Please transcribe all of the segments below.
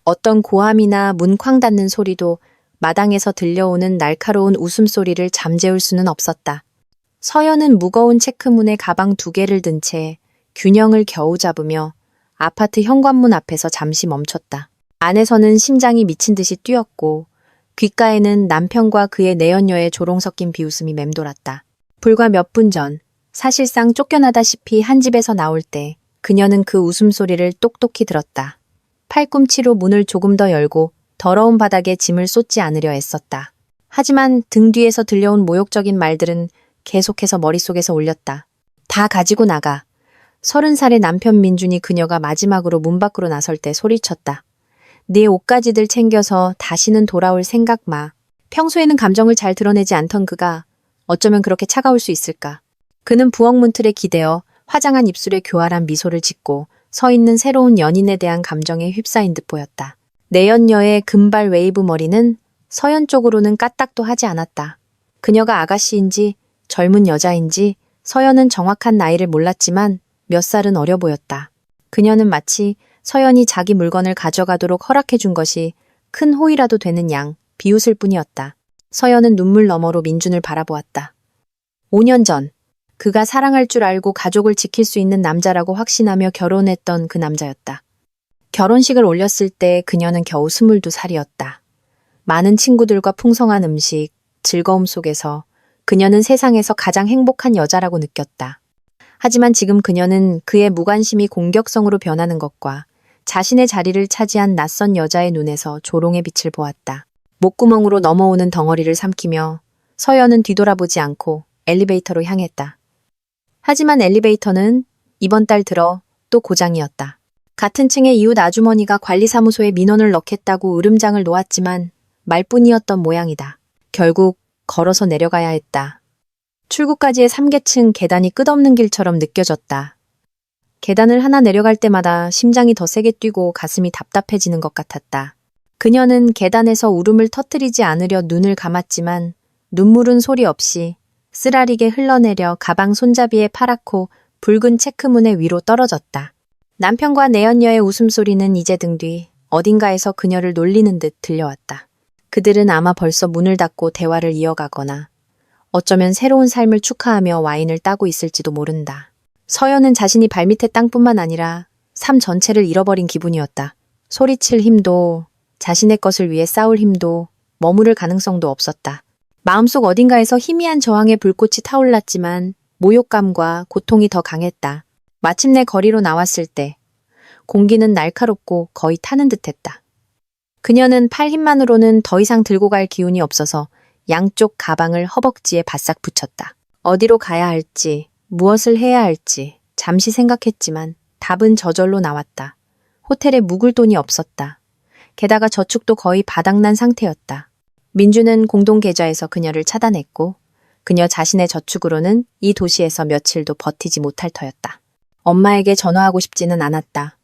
어떤 고함이나 문 쾅 닫는 소리도 마당에서 들려오는 날카로운 웃음소리를 잠재울 수는 없었다. 서연은 무거운 체크문에 가방 2개를 든 채 균형을 겨우 잡으며 아파트 현관문 앞에서 잠시 멈췄다. 안에서는 심장이 미친 듯이 뛰었고 귓가에는 남편과 그의 내연녀의 조롱 섞인 비웃음이 맴돌았다. 불과 몇 분 전, 사실상 쫓겨나다시피 한 집에서 나올 때 그녀는 그 웃음소리를 똑똑히 들었다. 팔꿈치로 문을 조금 더 열고 더러운 바닥에 짐을 쏟지 않으려 애썼다. 하지만 등 뒤에서 들려온 모욕적인 말들은 계속해서 머릿속에서 울렸다. 다 가지고 나가. 30살의 남편 민준이 그녀가 마지막으로 문 밖으로 나설 때 소리쳤다. 네 옷가지들 챙겨서 다시는 돌아올 생각 마. 평소에는 감정을 잘 드러내지 않던 그가 어쩌면 그렇게 차가울 수 있을까. 그는 부엌 문틀에 기대어 화장한 입술에 교활한 미소를 짓고 서 있는 새로운 연인에 대한 감정에 휩싸인 듯 보였다. 내연녀의 금발 웨이브 머리는 서연 쪽으로는 까딱도 하지 않았다. 그녀가 아가씨인지 젊은 여자인지 서연은 정확한 나이를 몰랐지만 몇 살은 어려 보였다. 그녀는 마치 서연이 자기 물건을 가져가도록 허락해 준 것이 큰 호의라도 되는 양 비웃을 뿐이었다. 서연은 눈물 너머로 민준을 바라보았다. 5년 전 그가 사랑할 줄 알고 가족을 지킬 수 있는 남자라고 확신하며 결혼했던 그 남자였다. 결혼식을 올렸을 때 그녀는 겨우 22살이었다. 많은 친구들과 풍성한 음식, 즐거움 속에서 그녀는 세상에서 가장 행복한 여자라고 느꼈다. 하지만 지금 그녀는 그의 무관심이 공격성으로 변하는 것과 자신의 자리를 차지한 낯선 여자의 눈에서 조롱의 빛을 보았다. 목구멍으로 넘어오는 덩어리를 삼키며 서연은 뒤돌아보지 않고 엘리베이터로 향했다. 하지만 엘리베이터는 이번 달 들어 또 고장이었다. 같은 층의 이웃 아주머니가 관리사무소에 민원을 넣겠다고 으름장을 놓았지만 말뿐이었던 모양이다. 결국 걸어서 내려가야 했다. 출구까지의 3계층 계단이 끝없는 길처럼 느껴졌다. 계단을 하나 내려갈 때마다 심장이 더 세게 뛰고 가슴이 답답해지는 것 같았다. 그녀는 계단에서 울음을 터뜨리지 않으려 눈을 감았지만 눈물은 소리 없이 쓰라리게 흘러내려 가방 손잡이에 파랗고 붉은 체크문의 위로 떨어졌다. 남편과 내연녀의 웃음소리는 이제 등 뒤 어딘가에서 그녀를 놀리는 듯 들려왔다. 그들은 아마 벌써 문을 닫고 대화를 이어가거나 어쩌면 새로운 삶을 축하하며 와인을 따고 있을지도 모른다. 서연은 자신이 발밑의 땅뿐만 아니라 삶 전체를 잃어버린 기분이었다. 소리칠 힘도 자신의 것을 위해 싸울 힘도 머무를 가능성도 없었다. 마음속 어딘가에서 희미한 저항의 불꽃이 타올랐지만 모욕감과 고통이 더 강했다. 마침내 거리로 나왔을 때 공기는 날카롭고 거의 타는 듯했다. 그녀는 팔 힘만으로는 더 이상 들고 갈 기운이 없어서 양쪽 가방을 허벅지에 바싹 붙였다. 어디로 가야 할지, 무엇을 해야 할지 잠시 생각했지만 답은 저절로 나왔다. 호텔에 묵을 돈이 없었다. 게다가 저축도 거의 바닥난 상태였다. 민주는 공동계좌에서 그녀를 차단했고 그녀 자신의 저축으로는 이 도시에서 며칠도 버티지 못할 터였다. 엄마에게 전화하고 싶지는 않았다.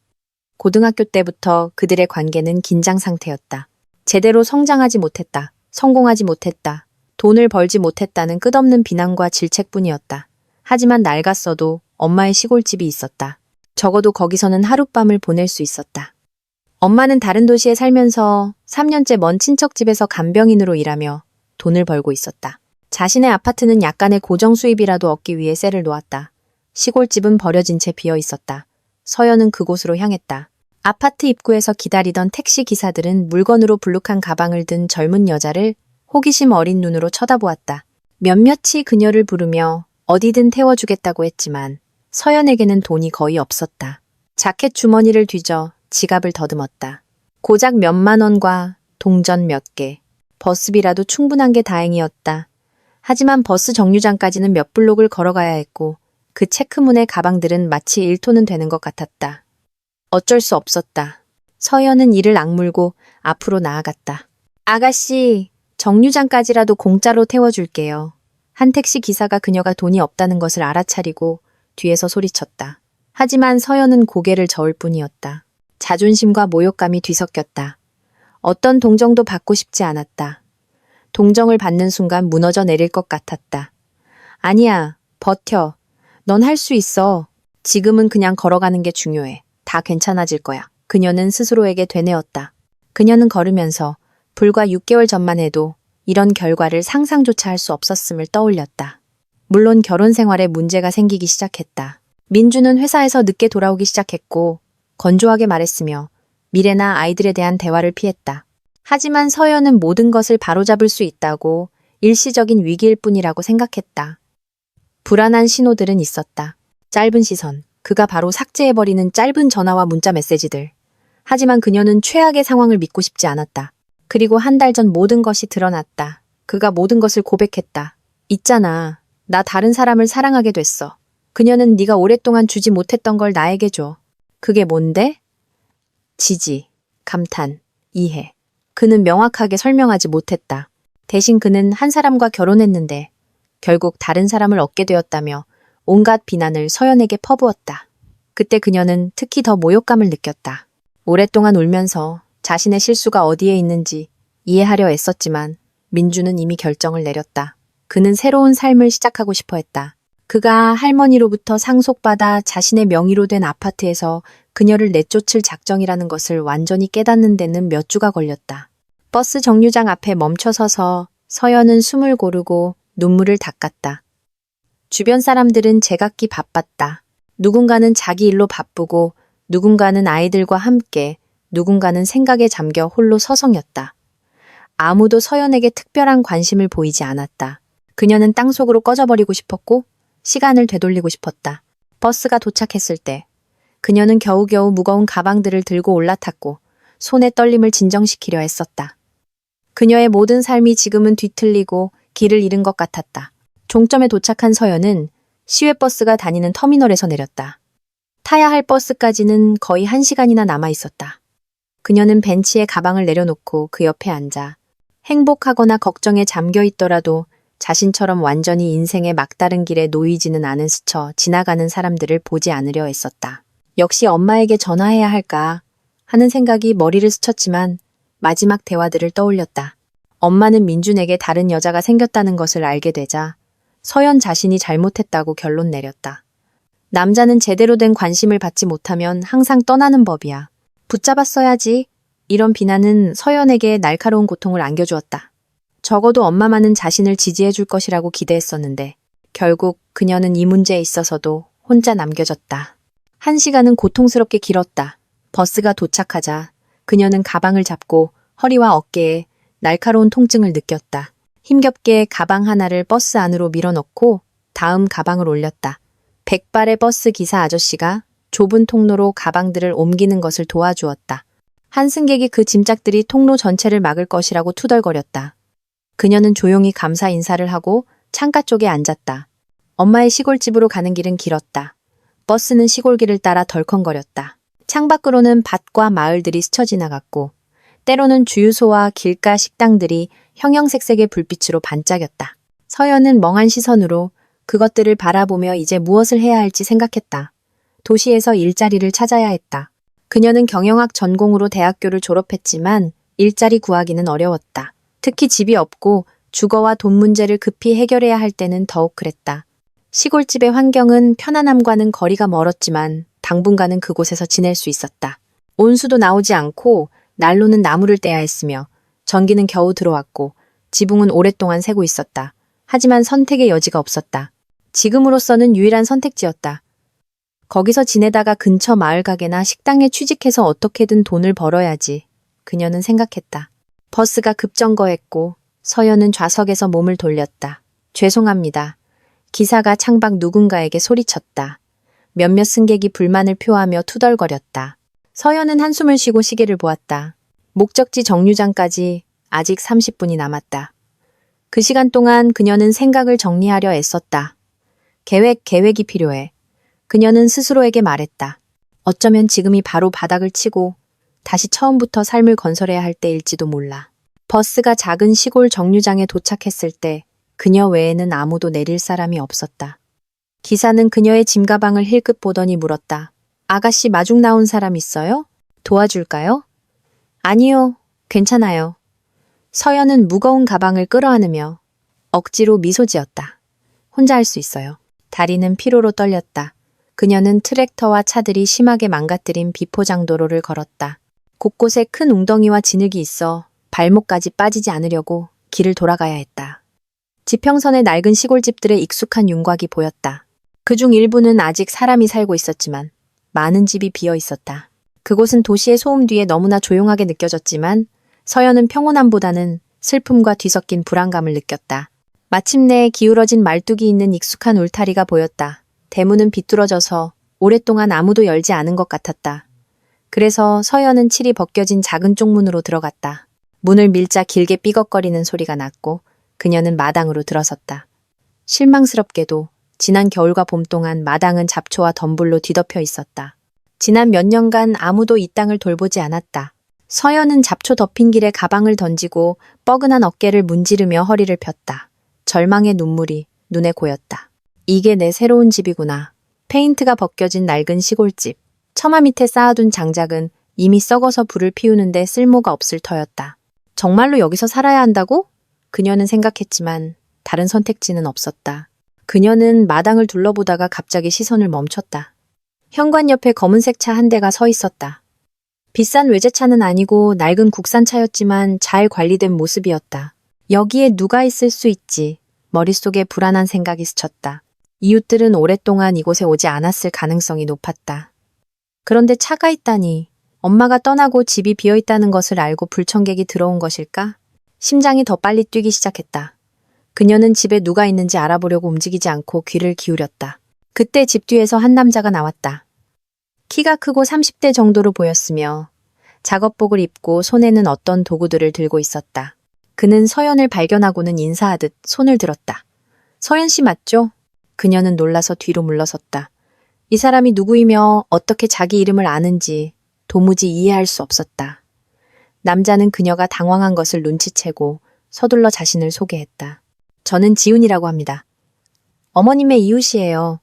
고등학교 때부터 그들의 관계는 긴장 상태였다. 제대로 성장하지 못했다. 성공하지 못했다. 돈을 벌지 못했다는 끝없는 비난과 질책뿐이었다. 하지만 낡았어도 엄마의 시골집이 있었다. 적어도 거기서는 하룻밤을 보낼 수 있었다. 엄마는 다른 도시에 살면서 3년째 먼 친척집에서 간병인으로 일하며 돈을 벌고 있었다. 자신의 아파트는 약간의 고정 수입이라도 얻기 위해 셀을 놓았다. 시골집은 버려진 채 비어 있었다. 서연은 그곳으로 향했다. 아파트 입구에서 기다리던 택시 기사들은 물건으로 불룩한 가방을 든 젊은 여자를 호기심 어린 눈으로 쳐다보았다. 몇몇이 그녀를 부르며 어디든 태워주겠다고 했지만 서연에게는 돈이 거의 없었다. 자켓 주머니를 뒤져 지갑을 더듬었다. 고작 몇만 원과 동전 몇 개, 버스비라도 충분한 게 다행이었다. 하지만 버스 정류장까지는 몇 블록을 걸어가야 했고 그 체크문의 가방들은 마치 1톤은 되는 것 같았다. 어쩔 수 없었다. 서연은 이를 악물고 앞으로 나아갔다. 아가씨, 정류장까지라도 공짜로 태워줄게요. 한 택시 기사가 그녀가 돈이 없다는 것을 알아차리고 뒤에서 소리쳤다. 하지만 서연은 고개를 저을 뿐이었다. 자존심과 모욕감이 뒤섞였다. 어떤 동정도 받고 싶지 않았다. 동정을 받는 순간 무너져 내릴 것 같았다. 아니야, 버텨. 넌 할 수 있어. 지금은 그냥 걸어가는 게 중요해. 다 괜찮아질 거야. 그녀는 스스로에게 되뇌었다. 그녀는 걸으면서 불과 6개월 전만 해도 이런 결과를 상상조차 할 수 없었음을 떠올렸다. 물론 결혼 생활에 문제가 생기기 시작했다. 민주는 회사에서 늦게 돌아오기 시작했고 건조하게 말했으며 미래나 아이들에 대한 대화를 피했다. 하지만 서연은 모든 것을 바로잡을 수 있다고 일시적인 위기일 뿐이라고 생각했다. 불안한 신호들은 있었다. 짧은 시선, 그가 바로 삭제해버리는 짧은 전화와 문자 메시지들. 하지만 그녀는 최악의 상황을 믿고 싶지 않았다. 그리고 한 달 전 모든 것이 드러났다. 그가 모든 것을 고백했다. 있잖아. 나 다른 사람을 사랑하게 됐어. 그녀는 네가 오랫동안 주지 못했던 걸 나에게 줘. 그게 뭔데? 지지, 감탄, 이해. 그는 명확하게 설명하지 못했다. 대신 그는 한 사람과 결혼했는데 결국 다른 사람을 얻게 되었다며 온갖 비난을 서연에게 퍼부었다. 그때 그녀는 특히 더 모욕감을 느꼈다. 오랫동안 울면서 자신의 실수가 어디에 있는지 이해하려 애썼지만 민주는 이미 결정을 내렸다. 그는 새로운 삶을 시작하고 싶어 했다. 그가 할머니로부터 상속받아 자신의 명의로 된 아파트에서 그녀를 내쫓을 작정이라는 것을 완전히 깨닫는 데는 몇 주가 걸렸다. 버스 정류장 앞에 멈춰서서 서연은 숨을 고르고 눈물을 닦았다. 주변 사람들은 제각기 바빴다. 누군가는 자기 일로 바쁘고 누군가는 아이들과 함께, 누군가는 생각에 잠겨 홀로 서성였다. 아무도 서연에게 특별한 관심을 보이지 않았다. 그녀는 땅속으로 꺼져버리고 싶었고 시간을 되돌리고 싶었다. 버스가 도착했을 때 그녀는 겨우겨우 무거운 가방들을 들고 올라탔고 손의 떨림을 진정시키려 했었다. 그녀의 모든 삶이 지금은 뒤틀리고 길을 잃은 것 같았다. 종점에 도착한 서연은 시외버스가 다니는 터미널에서 내렸다. 타야 할 버스까지는 거의 1시간이나 남아 있었다. 그녀는 벤치에 가방을 내려놓고 그 옆에 앉아 행복하거나 걱정에 잠겨 있더라도 자신처럼 완전히 인생의 막다른 길에 놓이지는 않은 스쳐 지나가는 사람들을 보지 않으려 애썼다. 역시 엄마에게 전화해야 할까 하는 생각이 머리를 스쳤지만 마지막 대화들을 떠올렸다. 엄마는 민준에게 다른 여자가 생겼다는 것을 알게 되자 서연 자신이 잘못했다고 결론 내렸다. 남자는 제대로 된 관심을 받지 못하면 항상 떠나는 법이야. 붙잡았어야지. 이런 비난은 서연에게 날카로운 고통을 안겨주었다. 적어도 엄마만은 자신을 지지해 줄 것이라고 기대했었는데 결국 그녀는 이 문제에 있어서도 혼자 남겨졌다. 1시간은 고통스럽게 길었다. 버스가 도착하자 그녀는 가방을 잡고 허리와 어깨에 날카로운 통증을 느꼈다. 힘겹게 가방 하나를 버스 안으로 밀어넣고 다음 가방을 올렸다. 백발의 버스 기사 아저씨가 좁은 통로로 가방들을 옮기는 것을 도와주었다. 한 승객이 그 짐짝들이 통로 전체를 막을 것이라고 투덜거렸다. 그녀는 조용히 감사 인사를 하고 창가 쪽에 앉았다. 엄마의 시골집으로 가는 길은 길었다. 버스는 시골길을 따라 덜컹거렸다. 창밖으로는 밭과 마을들이 스쳐 지나갔고 때로는 주유소와 길가 식당들이 형형색색의 불빛으로 반짝였다. 서연은 멍한 시선으로 그것들을 바라보며 이제 무엇을 해야 할지 생각했다. 도시에서 일자리를 찾아야 했다. 그녀는 경영학 전공으로 대학교를 졸업했지만 일자리 구하기는 어려웠다. 특히 집이 없고 주거와 돈 문제를 급히 해결해야 할 때는 더욱 그랬다. 시골집의 환경은 편안함과는 거리가 멀었지만 당분간은 그곳에서 지낼 수 있었다. 온수도 나오지 않고 난로는 나무를 떼야 했으며 전기는 겨우 들어왔고 지붕은 오랫동안 새고 있었다. 하지만 선택의 여지가 없었다. 지금으로서는 유일한 선택지였다. 거기서 지내다가 근처 마을 가게나 식당에 취직해서 어떻게든 돈을 벌어야지. 그녀는 생각했다. 버스가 급정거했고 서연은 좌석에서 몸을 돌렸다. 죄송합니다. 기사가 창밖 누군가에게 소리쳤다. 몇몇 승객이 불만을 표하며 투덜거렸다. 서연은 한숨을 쉬고 시계를 보았다. 목적지 정류장까지 아직 30분이 남았다. 그 시간 동안 그녀는 생각을 정리하려 애썼다. 계획이 필요해. 그녀는 스스로에게 말했다. 어쩌면 지금이 바로 바닥을 치고 다시 처음부터 삶을 건설해야 할 때일지도 몰라. 버스가 작은 시골 정류장에 도착했을 때 그녀 외에는 아무도 내릴 사람이 없었다. 기사는 그녀의 짐가방을 힐끗 보더니 물었다. 아가씨 마중 나온 사람 있어요? 도와줄까요? 아니요, 괜찮아요. 서연은 무거운 가방을 끌어안으며 억지로 미소 지었다. 혼자 할 수 있어요. 다리는 피로로 떨렸다. 그녀는 트랙터와 차들이 심하게 망가뜨린 비포장 도로를 걸었다. 곳곳에 큰 웅덩이와 진흙이 있어 발목까지 빠지지 않으려고 길을 돌아가야 했다. 지평선의 낡은 시골집들의 익숙한 윤곽이 보였다. 그중 일부는 아직 사람이 살고 있었지만 많은 집이 비어 있었다. 그곳은 도시의 소음 뒤에 너무나 조용하게 느껴졌지만 서연은 평온함보다는 슬픔과 뒤섞인 불안감을 느꼈다. 마침내 기울어진 말뚝이 있는 익숙한 울타리가 보였다. 대문은 비뚤어져서 오랫동안 아무도 열지 않은 것 같았다. 그래서 서연은 칠이 벗겨진 작은 쪽문으로 들어갔다. 문을 밀자 길게 삐걱거리는 소리가 났고 그녀는 마당으로 들어섰다. 실망스럽게도 지난 겨울과 봄 동안 마당은 잡초와 덤불로 뒤덮여 있었다. 지난 몇 년간 아무도 이 땅을 돌보지 않았다. 서연은 잡초 덮인 길에 가방을 던지고 뻐근한 어깨를 문지르며 허리를 폈다. 절망의 눈물이 눈에 고였다. 이게 내 새로운 집이구나. 페인트가 벗겨진 낡은 시골집. 처마 밑에 쌓아둔 장작은 이미 썩어서 불을 피우는데 쓸모가 없을 터였다. 정말로 여기서 살아야 한다고? 그녀는 생각했지만 다른 선택지는 없었다. 그녀는 마당을 둘러보다가 갑자기 시선을 멈췄다. 현관 옆에 검은색 차 한 대가 서 있었다. 비싼 외제차는 아니고 낡은 국산차였지만 잘 관리된 모습이었다. 여기에 누가 있을 수 있지? 머릿속에 불안한 생각이 스쳤다. 이웃들은 오랫동안 이곳에 오지 않았을 가능성이 높았다. 그런데 차가 있다니 엄마가 떠나고 집이 비어있다는 것을 알고 불청객이 들어온 것일까? 심장이 더 빨리 뛰기 시작했다. 그녀는 집에 누가 있는지 알아보려고 움직이지 않고 귀를 기울였다. 그때 집 뒤에서 한 남자가 나왔다. 키가 크고 30대 정도로 보였으며 작업복을 입고 손에는 어떤 도구들을 들고 있었다. 그는 서연을 발견하고는 인사하듯 손을 들었다. 서연 씨 맞죠? 그녀는 놀라서 뒤로 물러섰다. 이 사람이 누구이며 어떻게 자기 이름을 아는지 도무지 이해할 수 없었다. 남자는 그녀가 당황한 것을 눈치채고 서둘러 자신을 소개했다. 저는 지훈이라고 합니다. 어머님의 이웃이에요.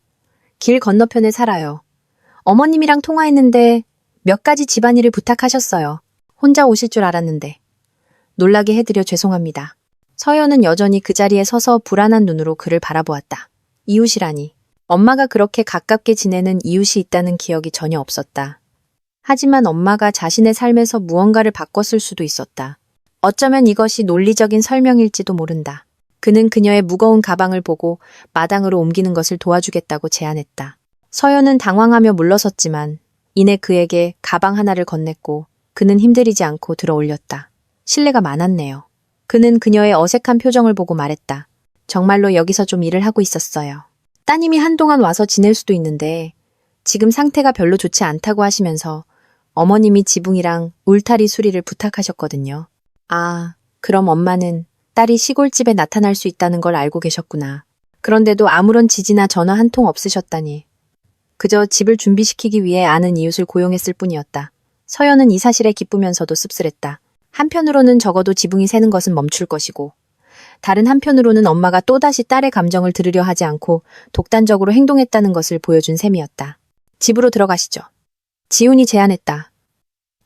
길 건너편에 살아요. 어머님이랑 통화했는데 몇 가지 집안일을 부탁하셨어요. 혼자 오실 줄 알았는데. 놀라게 해드려 죄송합니다. 서연은 여전히 그 자리에 서서 불안한 눈으로 그를 바라보았다. 이웃이라니. 엄마가 그렇게 가깝게 지내는 이웃이 있다는 기억이 전혀 없었다. 하지만 엄마가 자신의 삶에서 무언가를 바꿨을 수도 있었다. 어쩌면 이것이 논리적인 설명일지도 모른다. 그는 그녀의 무거운 가방을 보고 마당으로 옮기는 것을 도와주겠다고 제안했다. 서연은 당황하며 물러섰지만 이내 그에게 가방 하나를 건넸고 그는 힘들이지 않고 들어 올렸다. 신뢰가 많았네요. 그는 그녀의 어색한 표정을 보고 말했다. 정말로 여기서 좀 일을 하고 있었어요. 따님이 한동안 와서 지낼 수도 있는데 지금 상태가 별로 좋지 않다고 하시면서 어머님이 지붕이랑 울타리 수리를 부탁하셨거든요. 아, 그럼 엄마는 딸이 시골집에 나타날 수 있다는 걸 알고 계셨구나. 그런데도 아무런 지지나 전화 한 통 없으셨다니. 그저 집을 준비시키기 위해 아는 이웃을 고용했을 뿐이었다. 서연은 이 사실에 기쁘면서도 씁쓸했다. 한편으로는 적어도 지붕이 새는 것은 멈출 것이고 다른 한편으로는 엄마가 또다시 딸의 감정을 들으려 하지 않고 독단적으로 행동했다는 것을 보여준 셈이었다. 집으로 들어가시죠. 지훈이 제안했다.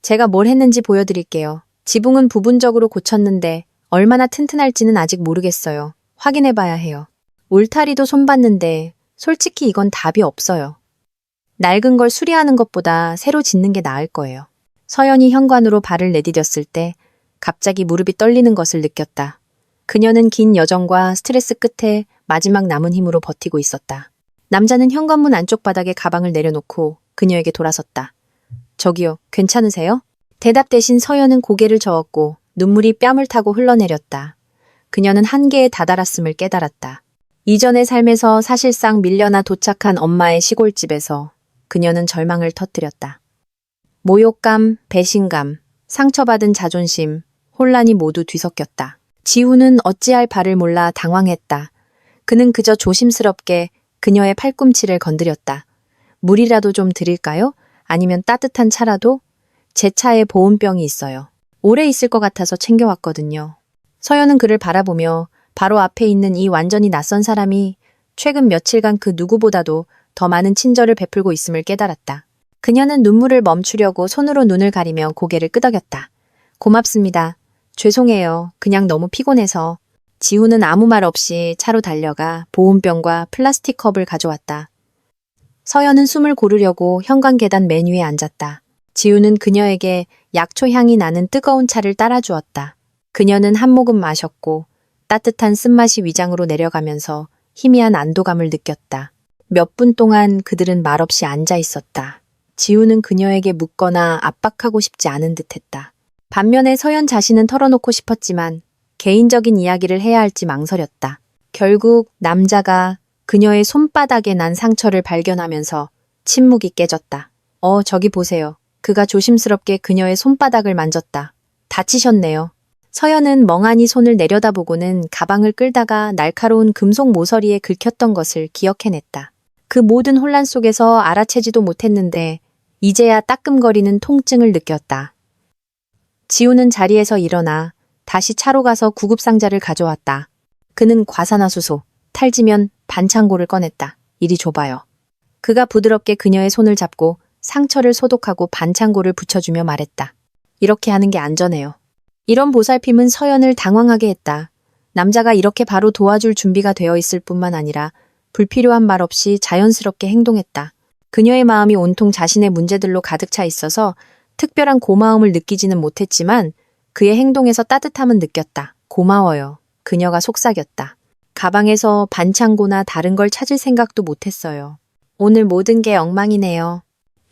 제가 뭘 했는지 보여드릴게요. 지붕은 부분적으로 고쳤는데 얼마나 튼튼할지는 아직 모르겠어요. 확인해봐야 해요. 울타리도 손봤는데 솔직히 이건 답이 없어요. 낡은 걸 수리하는 것보다 새로 짓는 게 나을 거예요. 서연이 현관으로 발을 내디뎠을 때 갑자기 무릎이 떨리는 것을 느꼈다. 그녀는 긴 여정과 스트레스 끝에 마지막 남은 힘으로 버티고 있었다. 남자는 현관문 안쪽 바닥에 가방을 내려놓고 그녀에게 돌아섰다. 저기요, 괜찮으세요? 대답 대신 서연은 고개를 저었고 눈물이 뺨을 타고 흘러내렸다. 그녀는 한계에 다다랐음을 깨달았다. 이전의 삶에서 사실상 밀려나 도착한 엄마의 시골집에서 그녀는 절망을 터뜨렸다. 모욕감, 배신감, 상처받은 자존심, 혼란이 모두 뒤섞였다. 지훈은 어찌할 바를 몰라 당황했다. 그는 그저 조심스럽게 그녀의 팔꿈치를 건드렸다. 물이라도 좀 드릴까요? 아니면 따뜻한 차라도? 제 차에 보온병이 있어요. 오래 있을 것 같아서 챙겨왔거든요. 서연은 그를 바라보며 바로 앞에 있는 이 완전히 낯선 사람이 최근 며칠간 그 누구보다도 더 많은 친절을 베풀고 있음을 깨달았다. 그녀는 눈물을 멈추려고 손으로 눈을 가리며 고개를 끄덕였다. 고맙습니다. 죄송해요. 그냥 너무 피곤해서. 지훈은 아무 말 없이 차로 달려가 보온병과 플라스틱 컵을 가져왔다. 서연은 숨을 고르려고 현관 계단 맨 위에 앉았다. 지우는 그녀에게 약초 향이 나는 뜨거운 차를 따라주었다. 그녀는 한 모금 마셨고 따뜻한 쓴맛이 위장으로 내려가면서 희미한 안도감을 느꼈다. 몇 분 동안 그들은 말없이 앉아 있었다. 지우는 그녀에게 묻거나 압박하고 싶지 않은 듯했다. 반면에 서연 자신은 털어놓고 싶었지만 개인적인 이야기를 해야 할지 망설였다. 결국 남자가 그녀의 손바닥에 난 상처를 발견하면서 침묵이 깨졌다. 저기 보세요. 그가 조심스럽게 그녀의 손바닥을 만졌다. 다치셨네요. 서연은 멍하니 손을 내려다보고는 가방을 끌다가 날카로운 금속 모서리에 긁혔던 것을 기억해냈다. 그 모든 혼란 속에서 알아채지도 못했는데 이제야 따끔거리는 통증을 느꼈다. 지우는 자리에서 일어나 다시 차로 가서 구급상자를 가져왔다. 그는 과산화수소, 탈지면, 반창고를 꺼냈다. 이리 줘봐요. 그가 부드럽게 그녀의 손을 잡고 상처를 소독하고 반창고를 붙여주며 말했다. 이렇게 하는 게 안전해요. 이런 보살핌은 서연을 당황하게 했다. 남자가 이렇게 바로 도와줄 준비가 되어 있을 뿐만 아니라 불필요한 말 없이 자연스럽게 행동했다. 그녀의 마음이 온통 자신의 문제들로 가득 차 있어서 특별한 고마움을 느끼지는 못했지만 그의 행동에서 따뜻함은 느꼈다. 고마워요. 그녀가 속삭였다. 가방에서 반창고나 다른 걸 찾을 생각도 못했어요. 오늘 모든 게 엉망이네요.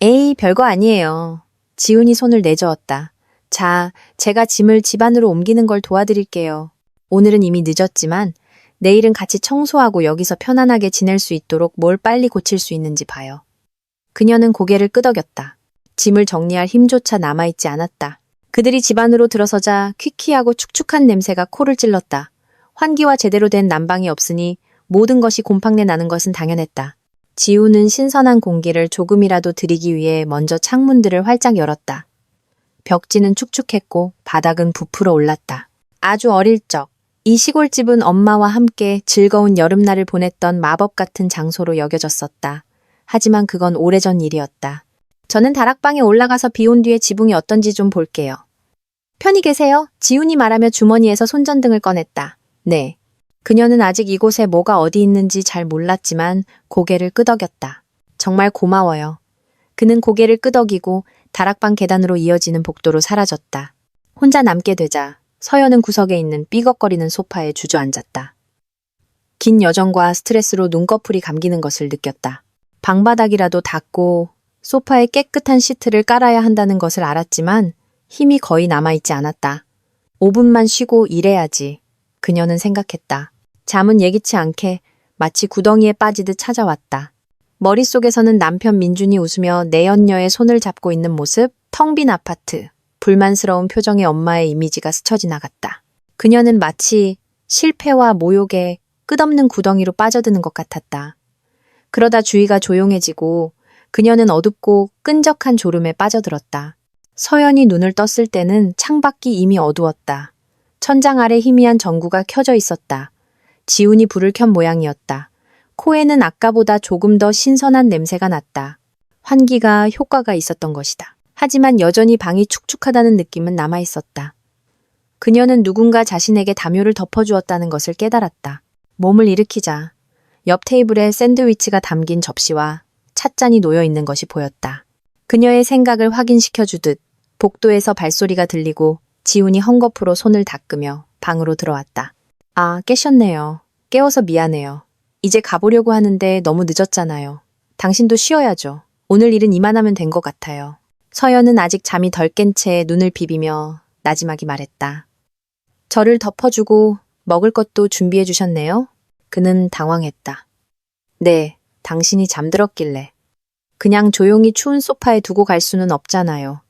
에이, 별거 아니에요. 지훈이 손을 내저었다. 자, 제가 짐을 집 안으로 옮기는 걸 도와드릴게요. 오늘은 이미 늦었지만 내일은 같이 청소하고 여기서 편안하게 지낼 수 있도록 뭘 빨리 고칠 수 있는지 봐요. 그녀는 고개를 끄덕였다. 짐을 정리할 힘조차 남아있지 않았다. 그들이 집 안으로 들어서자 퀴퀴하고 축축한 냄새가 코를 찔렀다. 환기와 제대로 된 난방이 없으니 모든 것이 곰팡내 나는 것은 당연했다. 지우는 신선한 공기를 조금이라도 들이기 위해 먼저 창문들을 활짝 열었다. 벽지는 축축했고 바닥은 부풀어 올랐다. 아주 어릴 적, 이 시골집은 엄마와 함께 즐거운 여름날을 보냈던 마법 같은 장소로 여겨졌었다. 하지만 그건 오래전 일이었다. 저는 다락방에 올라가서 비 온 뒤에 지붕이 어떤지 좀 볼게요. 편히 계세요? 지훈이 말하며 주머니에서 손전등을 꺼냈다. 네. 그녀는 아직 이곳에 뭐가 어디 있는지 잘 몰랐지만 고개를 끄덕였다. 정말 고마워요. 그는 고개를 끄덕이고 다락방 계단으로 이어지는 복도로 사라졌다. 혼자 남게 되자 서연은 구석에 있는 삐걱거리는 소파에 주저앉았다. 긴 여정과 스트레스로 눈꺼풀이 감기는 것을 느꼈다. 방바닥이라도 닦고 소파에 깨끗한 시트를 깔아야 한다는 것을 알았지만 힘이 거의 남아있지 않았다. 5분만 쉬고 일해야지. 그녀는 생각했다. 잠은 예기치 않게 마치 구덩이에 빠지듯 찾아왔다. 머릿속에서는 남편 민준이 웃으며 내연녀의 손을 잡고 있는 모습, 텅 빈 아파트, 불만스러운 표정의 엄마의 이미지가 스쳐 지나갔다. 그녀는 마치 실패와 모욕에 끝없는 구덩이로 빠져드는 것 같았다. 그러다 주위가 조용해지고 그녀는 어둡고 끈적한 졸음에 빠져들었다. 서연이 눈을 떴을 때는 창밖이 이미 어두웠다. 천장 아래 희미한 전구가 켜져 있었다. 지훈이 불을 켠 모양이었다. 코에는 아까보다 조금 더 신선한 냄새가 났다. 환기가 효과가 있었던 것이다. 하지만 여전히 방이 축축하다는 느낌은 남아있었다. 그녀는 누군가 자신에게 담요를 덮어주었다는 것을 깨달았다. 몸을 일으키자 옆 테이블에 샌드위치가 담긴 접시와 찻잔이 놓여 있는 것이 보였다. 그녀의 생각을 확인시켜주듯 복도에서 발소리가 들리고 지훈이 헝겊으로 손을 닦으며 방으로 들어왔다. 아, 깨셨네요. 깨워서 미안해요. 이제 가보려고 하는데 너무 늦었잖아요. 당신도 쉬어야죠. 오늘 일은 이만하면 된 것 같아요. 서연은 아직 잠이 덜 깬 채 눈을 비비며 나지막이 말했다. 저를 덮어주고 먹을 것도 준비해 주셨네요? 그는 당황했다. 네, 당신이 잠들었길래. 그냥 조용히 추운 소파에 두고 갈 수는 없잖아요.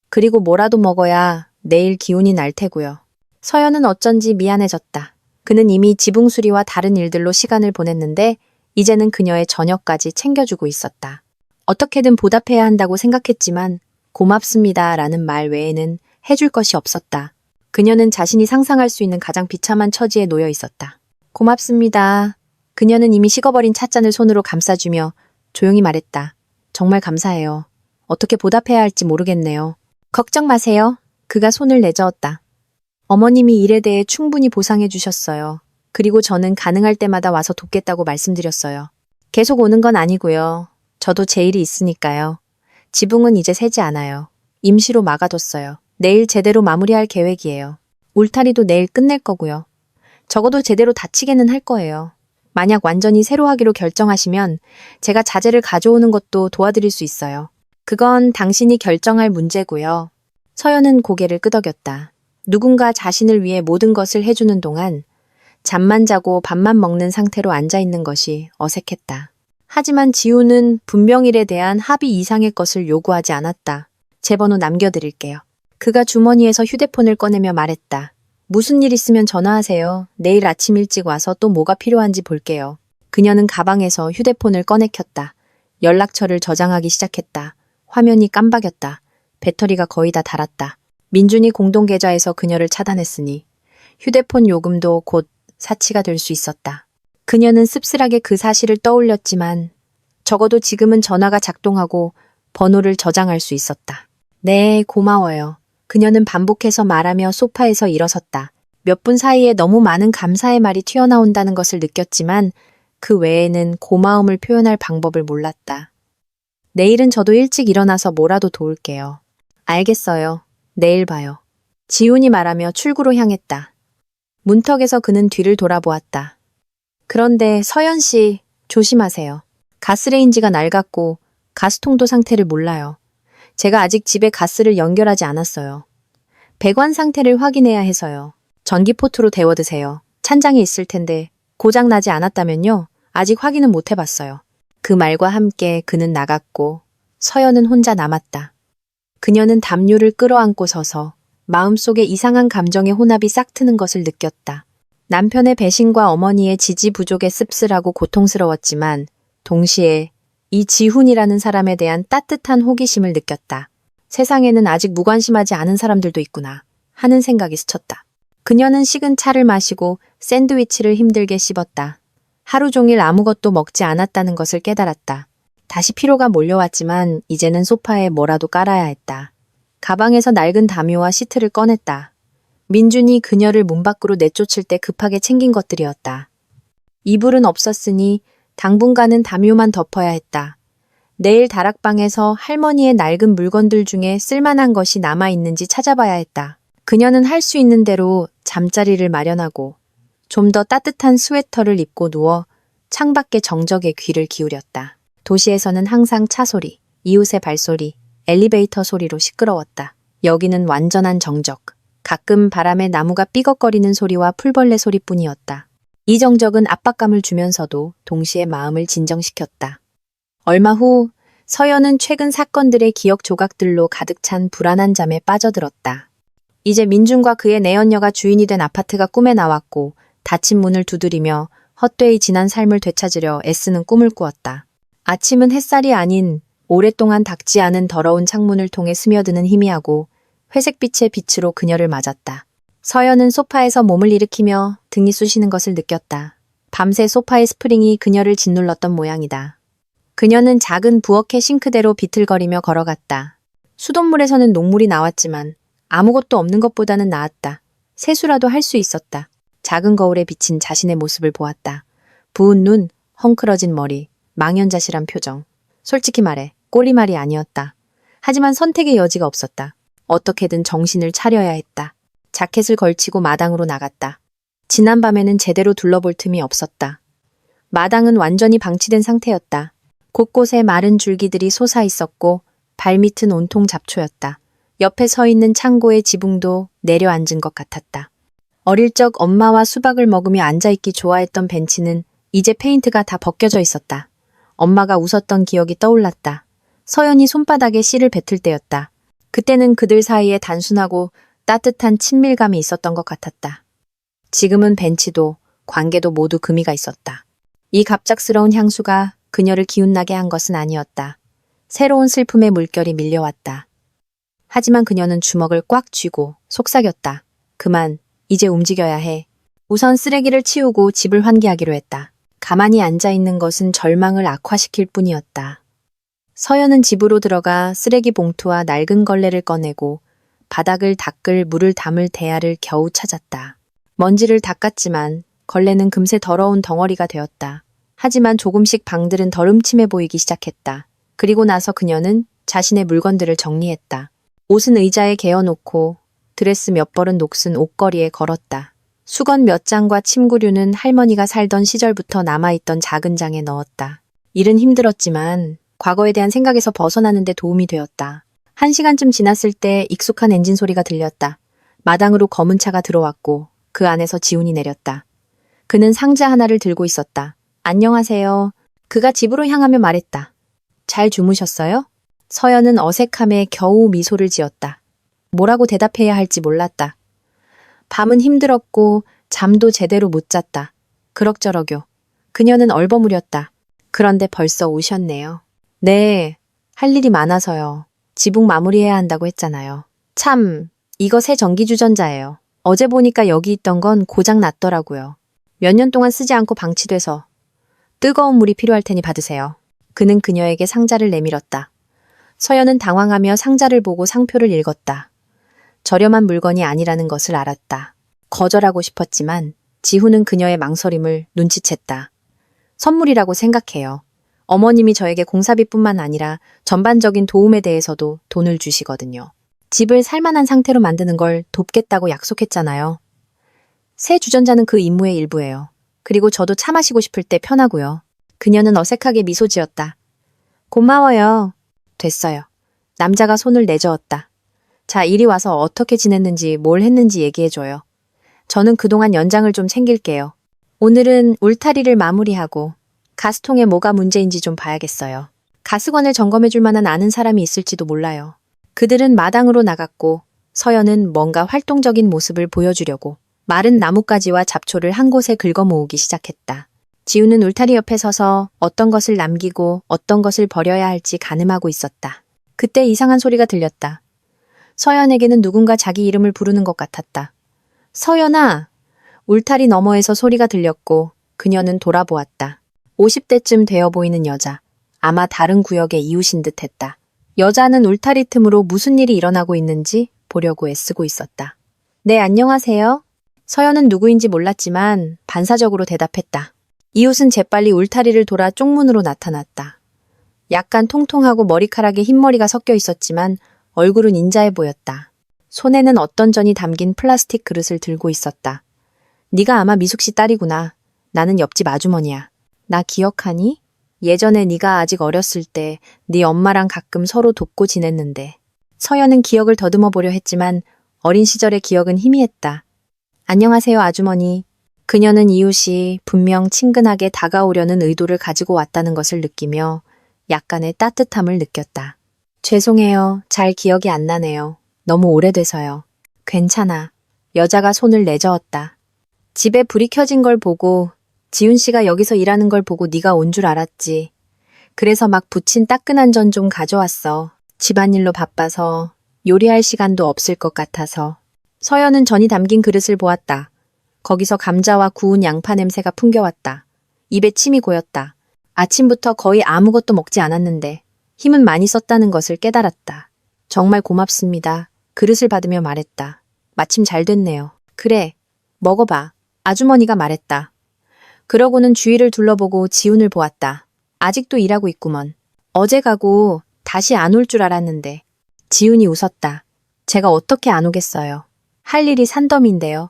그리고 뭐라도 먹어야 내일 기운이 날 테고요. 서연은 어쩐지 미안해졌다. 그는 이미 지붕 수리와 다른 일들로 시간을 보냈는데 이제는 그녀의 저녁까지 챙겨주고 있었다. 어떻게든 보답해야 한다고 생각했지만 고맙습니다 라는 말 외에는 해줄 것이 없었다. 그녀는 자신이 상상할 수 있는 가장 비참한 처지에 놓여 있었다. 고맙습니다. 그녀는 이미 식어버린 찻잔을 손으로 감싸주며 조용히 말했다. 정말 감사해요. 어떻게 보답해야 할지 모르겠네요. 걱정 마세요. 그가 손을 내저었다. 어머님이 일에 대해 충분히 보상해 주셨어요. 그리고 저는 가능할 때마다 와서 돕겠다고 말씀드렸어요. 계속 오는 건 아니고요. 저도 제 일이 있으니까요. 지붕은 이제 새지 않아요. 임시로 막아뒀어요. 내일 제대로 마무리할 계획이에요. 울타리도 내일 끝낼 거고요. 적어도 제대로 닫히게는 할 거예요. 만약 완전히 새로 하기로 결정하시면 제가 자재를 가져오는 것도 도와드릴 수 있어요. 그건 당신이 결정할 문제고요. 서연은 고개를 끄덕였다. 누군가 자신을 위해 모든 것을 해주는 동안 잠만 자고 밥만 먹는 상태로 앉아있는 것이 어색했다. 하지만 지우는 분명일에 대한 합의 이상의 것을 요구하지 않았다. 제 번호 남겨드릴게요. 그가 주머니에서 휴대폰을 꺼내며 말했다. 무슨 일 있으면 전화하세요. 내일 아침 일찍 와서 또 뭐가 필요한지 볼게요. 그녀는 가방에서 휴대폰을 꺼내 켰다. 연락처를 저장하기 시작했다. 화면이 깜박였다. 배터리가 거의 다 닳았다. 민준이 공동계좌에서 그녀를 차단했으니 휴대폰 요금도 곧 사치가 될 수 있었다. 그녀는 씁쓸하게 그 사실을 떠올렸지만 적어도 지금은 전화가 작동하고 번호를 저장할 수 있었다. 네, 고마워요. 그녀는 반복해서 말하며 소파에서 일어섰다. 몇 분 사이에 너무 많은 감사의 말이 튀어나온다는 것을 느꼈지만 그 외에는 고마움을 표현할 방법을 몰랐다. 내일은 저도 일찍 일어나서 뭐라도 도울게요. 알겠어요. 내일 봐요. 지훈이 말하며 출구로 향했다. 문턱에서 그는 뒤를 돌아보았다. 그런데 서연 씨, 조심하세요. 가스레인지가 낡았고 가스통도 상태를 몰라요. 제가 아직 집에 가스를 연결하지 않았어요. 배관 상태를 확인해야 해서요. 전기포트로 데워 드세요. 찬장에 있을 텐데 고장 나지 않았다면요. 아직 확인은 못 해봤어요. 그 말과 함께 그는 나갔고 서연은 혼자 남았다. 그녀는 담요를 끌어안고 서서 마음속에 이상한 감정의 혼합이 싹트는 것을 느꼈다. 남편의 배신과 어머니의 지지 부족에 씁쓸하고 고통스러웠지만 동시에 이 지훈이라는 사람에 대한 따뜻한 호기심을 느꼈다. 세상에는 아직 무관심하지 않은 사람들도 있구나 하는 생각이 스쳤다. 그녀는 식은 차를 마시고 샌드위치를 힘들게 씹었다. 하루 종일 아무것도 먹지 않았다는 것을 깨달았다. 다시 피로가 몰려왔지만 이제는 소파에 뭐라도 깔아야 했다. 가방에서 낡은 담요와 시트를 꺼냈다. 민준이 그녀를 문 밖으로 내쫓을 때 급하게 챙긴 것들이었다. 이불은 없었으니 당분간은 담요만 덮어야 했다. 내일 다락방에서 할머니의 낡은 물건들 중에 쓸만한 것이 남아있는지 찾아봐야 했다. 그녀는 할 수 있는 대로 잠자리를 마련하고 좀 더 따뜻한 스웨터를 입고 누워 창밖의 정적에 귀를 기울였다. 도시에서는 항상 차 소리, 이웃의 발소리, 엘리베이터 소리로 시끄러웠다. 여기는 완전한 정적. 가끔 바람에 나무가 삐걱거리는 소리와 풀벌레 소리뿐이었다. 이 정적은 압박감을 주면서도 동시에 마음을 진정시켰다. 얼마 후 서연은 최근 사건들의 기억 조각들로 가득 찬 불안한 잠에 빠져들었다. 이제 민준과 그의 내연녀가 주인이 된 아파트가 꿈에 나왔고 닫힌 문을 두드리며 헛되이 지난 삶을 되찾으려 애쓰는 꿈을 꾸었다. 아침은 햇살이 아닌 오랫동안 닦지 않은 더러운 창문을 통해 스며드는 희미하고 회색빛의 빛으로 그녀를 맞았다. 서연은 소파에서 몸을 일으키며 등이 쑤시는 것을 느꼈다. 밤새 소파의 스프링이 그녀를 짓눌렀던 모양이다. 그녀는 작은 부엌의 싱크대로 비틀거리며 걸어갔다. 수돗물에서는 녹물이 나왔지만 아무것도 없는 것보다는 나았다. 세수라도 할 수 있었다. 작은 거울에 비친 자신의 모습을 보았다. 부은 눈, 헝클어진 머리, 망연자실한 표정. 솔직히 말해 꼴리말이 아니었다. 하지만 선택의 여지가 없었다. 어떻게든 정신을 차려야 했다. 자켓을 걸치고 마당으로 나갔다. 지난밤에는 제대로 둘러볼 틈이 없었다. 마당은 완전히 방치된 상태였다. 곳곳에 마른 줄기들이 솟아 있었고 발밑은 온통 잡초였다. 옆에 서 있는 창고의 지붕도 내려앉은 것 같았다. 어릴 적 엄마와 수박을 먹으며 앉아있기 좋아했던 벤치는 이제 페인트가 다 벗겨져 있었다. 엄마가 웃었던 기억이 떠올랐다. 서연이 손바닥에 씨를 뱉을 때였다. 그때는 그들 사이에 단순하고 따뜻한 친밀감이 있었던 것 같았다. 지금은 벤치도 관계도 모두 금이가 있었다. 이 갑작스러운 향수가 그녀를 기운나게 한 것은 아니었다. 새로운 슬픔의 물결이 밀려왔다. 하지만 그녀는 주먹을 꽉 쥐고 속삭였다. 그만, 이제 움직여야 해. 우선 쓰레기를 치우고 집을 환기하기로 했다. 가만히 앉아있는 것은 절망을 악화시킬 뿐이었다. 서연은 집으로 들어가 쓰레기 봉투와 낡은 걸레를 꺼내고 바닥을 닦을 물을 담을 대야를 겨우 찾았다. 먼지를 닦았지만 걸레는 금세 더러운 덩어리가 되었다. 하지만 조금씩 방들은 덜 음침해 보이기 시작했다. 그리고 나서 그녀는 자신의 물건들을 정리했다. 옷은 의자에 개어놓고 드레스 몇 벌은 녹슨 옷걸이에 걸었다. 수건 몇 장과 침구류는 할머니가 살던 시절부터 남아있던 작은 장에 넣었다. 일은 힘들었지만 과거에 대한 생각에서 벗어나는 데 도움이 되었다. 1시간쯤 지났을 때 익숙한 엔진 소리가 들렸다. 마당으로 검은 차가 들어왔고 그 안에서 지훈이 내렸다. 그는 상자 하나를 들고 있었다. 안녕하세요. 그가 집으로 향하며 말했다. 잘 주무셨어요? 서연은 어색함에 겨우 미소를 지었다. 뭐라고 대답해야 할지 몰랐다. 밤은 힘들었고 잠도 제대로 못 잤다. 그럭저럭요. 그녀는 얼버무렸다. 그런데 벌써 오셨네요. 네, 할 일이 많아서요. 지붕 마무리해야 한다고 했잖아요. 참, 이거 새 전기주전자예요. 어제 보니까 여기 있던 건 고장 났더라고요. 몇 년 동안 쓰지 않고 방치돼서 뜨거운 물이 필요할 테니 받으세요. 그는 그녀에게 상자를 내밀었다. 서연은 당황하며 상자를 보고 상표를 읽었다. 저렴한 물건이 아니라는 것을 알았다. 거절하고 싶었지만 지훈은 그녀의 망설임을 눈치챘다. 선물이라고 생각해요. 어머님이 저에게 공사비뿐만 아니라 전반적인 도움에 대해서도 돈을 주시거든요. 집을 살만한 상태로 만드는 걸 돕겠다고 약속했잖아요. 새 주전자는 그 임무의 일부예요. 그리고 저도 차 마시고 싶을 때 편하고요. 그녀는 어색하게 미소 지었다. 고마워요. 됐어요. 남자가 손을 내저었다. 자, 이리 와서 어떻게 지냈는지 뭘 했는지 얘기해줘요. 저는 그동안 연장을 좀 챙길게요. 오늘은 울타리를 마무리하고 가스통에 뭐가 문제인지 좀 봐야겠어요. 가스관을 점검해줄 만한 아는 사람이 있을지도 몰라요. 그들은 마당으로 나갔고 서연은 뭔가 활동적인 모습을 보여주려고 마른 나뭇가지와 잡초를 한 곳에 긁어 모으기 시작했다. 지우는 울타리 옆에 서서 어떤 것을 남기고 어떤 것을 버려야 할지 가늠하고 있었다. 그때 이상한 소리가 들렸다. 서연에게는 누군가 자기 이름을 부르는 것 같았다. 서연아! 울타리 너머에서 소리가 들렸고 그녀는 돌아보았다. 50대쯤 되어 보이는 여자. 아마 다른 구역의 이웃인 듯 했다. 여자는 울타리 틈으로 무슨 일이 일어나고 있는지 보려고 애쓰고 있었다. 네, 안녕하세요. 서연은 누구인지 몰랐지만 반사적으로 대답했다. 이웃은 재빨리 울타리를 돌아 쪽문으로 나타났다. 약간 통통하고 머리카락에 흰머리가 섞여 있었지만 얼굴은 인자해 보였다. 손에는 어떤 전이 담긴 플라스틱 그릇을 들고 있었다. 네가 아마 미숙 씨 딸이구나. 나는 옆집 아주머니야. 나 기억하니? 예전에 네가 아직 어렸을 때 네 엄마랑 가끔 서로 돕고 지냈는데. 서연은 기억을 더듬어 보려 했지만 어린 시절의 기억은 희미했다. 안녕하세요, 아주머니. 그녀는 이웃이 분명 친근하게 다가오려는 의도를 가지고 왔다는 것을 느끼며 약간의 따뜻함을 느꼈다. 죄송해요. 잘 기억이 안 나네요. 너무 오래돼서요. 괜찮아. 여자가 손을 내저었다. 집에 불이 켜진 걸 보고 지훈 씨가 여기서 일하는 걸 보고 네가 온 줄 알았지. 그래서 막 부친 따끈한 전 좀 가져왔어. 집안일로 바빠서 요리할 시간도 없을 것 같아서. 서연은 전이 담긴 그릇을 보았다. 거기서 감자와 구운 양파 냄새가 풍겨왔다. 입에 침이 고였다. 아침부터 거의 아무것도 먹지 않았는데 힘은 많이 썼다는 것을 깨달았다. 정말 고맙습니다. 그릇을 받으며 말했다. 마침 잘 됐네요. 그래, 먹어봐. 아주머니가 말했다. 그러고는 주위를 둘러보고 지훈을 보았다. 아직도 일하고 있구먼. 어제 가고 다시 안 올 줄 알았는데. 지훈이 웃었다. 제가 어떻게 안 오겠어요. 할 일이 산더미인데요.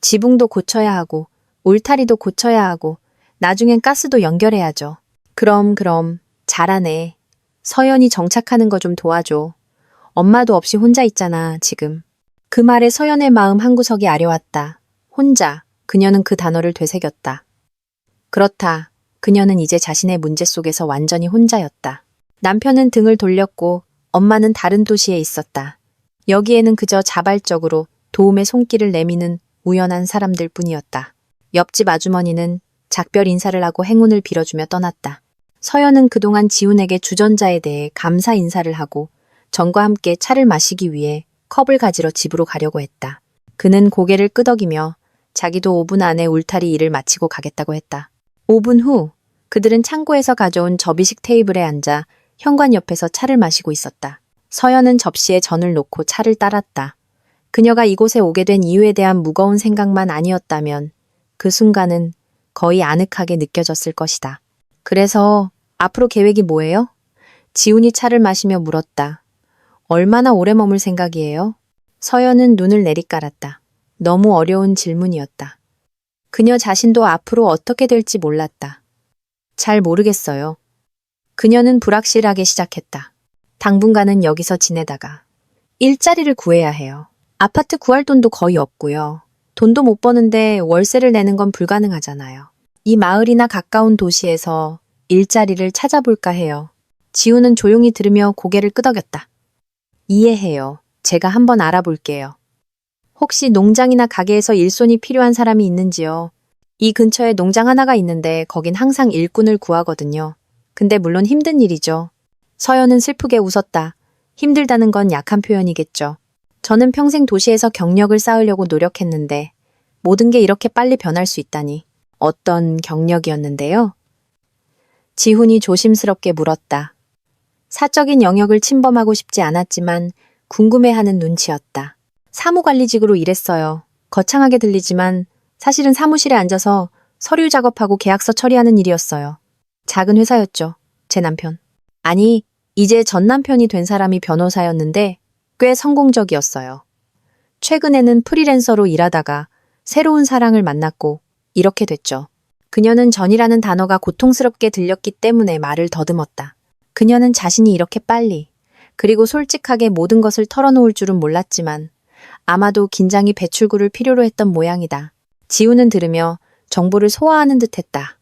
지붕도 고쳐야 하고 울타리도 고쳐야 하고 나중엔 가스도 연결해야죠. 그럼 잘하네. 서연이 정착하는 거 좀 도와줘. 엄마도 없이 혼자 있잖아, 지금. 그 말에 서연의 마음 한구석이 아려왔다. 혼자. 그녀는 그 단어를 되새겼다. 그렇다. 그녀는 이제 자신의 문제 속에서 완전히 혼자였다. 남편은 등을 돌렸고 엄마는 다른 도시에 있었다. 여기에는 그저 자발적으로 도움의 손길을 내미는 우연한 사람들 뿐이었다. 옆집 아주머니는 작별 인사를 하고 행운을 빌어주며 떠났다. 서연은 그동안 지훈에게 주전자에 대해 감사 인사를 하고 전과 함께 차를 마시기 위해 컵을 가지러 집으로 가려고 했다. 그는 고개를 끄덕이며 자기도 5분 안에 울타리 일을 마치고 가겠다고 했다. 5분 후 그들은 창고에서 가져온 접이식 테이블에 앉아 현관 옆에서 차를 마시고 있었다. 서연은 접시에 전을 놓고 차를 따랐다. 그녀가 이곳에 오게 된 이유에 대한 무거운 생각만 아니었다면 그 순간은 거의 아늑하게 느껴졌을 것이다. 그래서 앞으로 계획이 뭐예요? 지훈이 차를 마시며 물었다. 얼마나 오래 머물 생각이에요? 서연은 눈을 내리깔았다. 너무 어려운 질문이었다. 그녀 자신도 앞으로 어떻게 될지 몰랐다. 잘 모르겠어요. 그녀는 불확실하게 시작했다. 당분간은 여기서 지내다가 일자리를 구해야 해요. 아파트 구할 돈도 거의 없고요. 돈도 못 버는데 월세를 내는 건 불가능하잖아요. 이 마을이나 가까운 도시에서 일자리를 찾아볼까 해요. 지우는 조용히 들으며 고개를 끄덕였다. 이해해요. 제가 한번 알아볼게요. 혹시 농장이나 가게에서 일손이 필요한 사람이 있는지요? 이 근처에 농장 하나가 있는데 거긴 항상 일꾼을 구하거든요. 근데 물론 힘든 일이죠. 서연은 슬프게 웃었다. 힘들다는 건 약한 표현이겠죠. 저는 평생 도시에서 경력을 쌓으려고 노력했는데 모든 게 이렇게 빨리 변할 수 있다니. 어떤 경력이었는데요? 지훈이 조심스럽게 물었다. 사적인 영역을 침범하고 싶지 않았지만 궁금해하는 눈치였다. 사무관리직으로 일했어요. 거창하게 들리지만 사실은 사무실에 앉아서 서류 작업하고 계약서 처리하는 일이었어요. 작은 회사였죠. 제 남편. 아니, 이제 전 남편이 된 사람이 변호사였는데 꽤 성공적이었어요. 최근에는 프리랜서로 일하다가 새로운 사랑을 만났고 이렇게 됐죠. 그녀는 전이라는 단어가 고통스럽게 들렸기 때문에 말을 더듬었다. 그녀는 자신이 이렇게 빨리, 그리고 솔직하게 모든 것을 털어놓을 줄은 몰랐지만 아마도 긴장이 배출구를 필요로 했던 모양이다. 지우는 들으며 정보를 소화하는 듯 했다.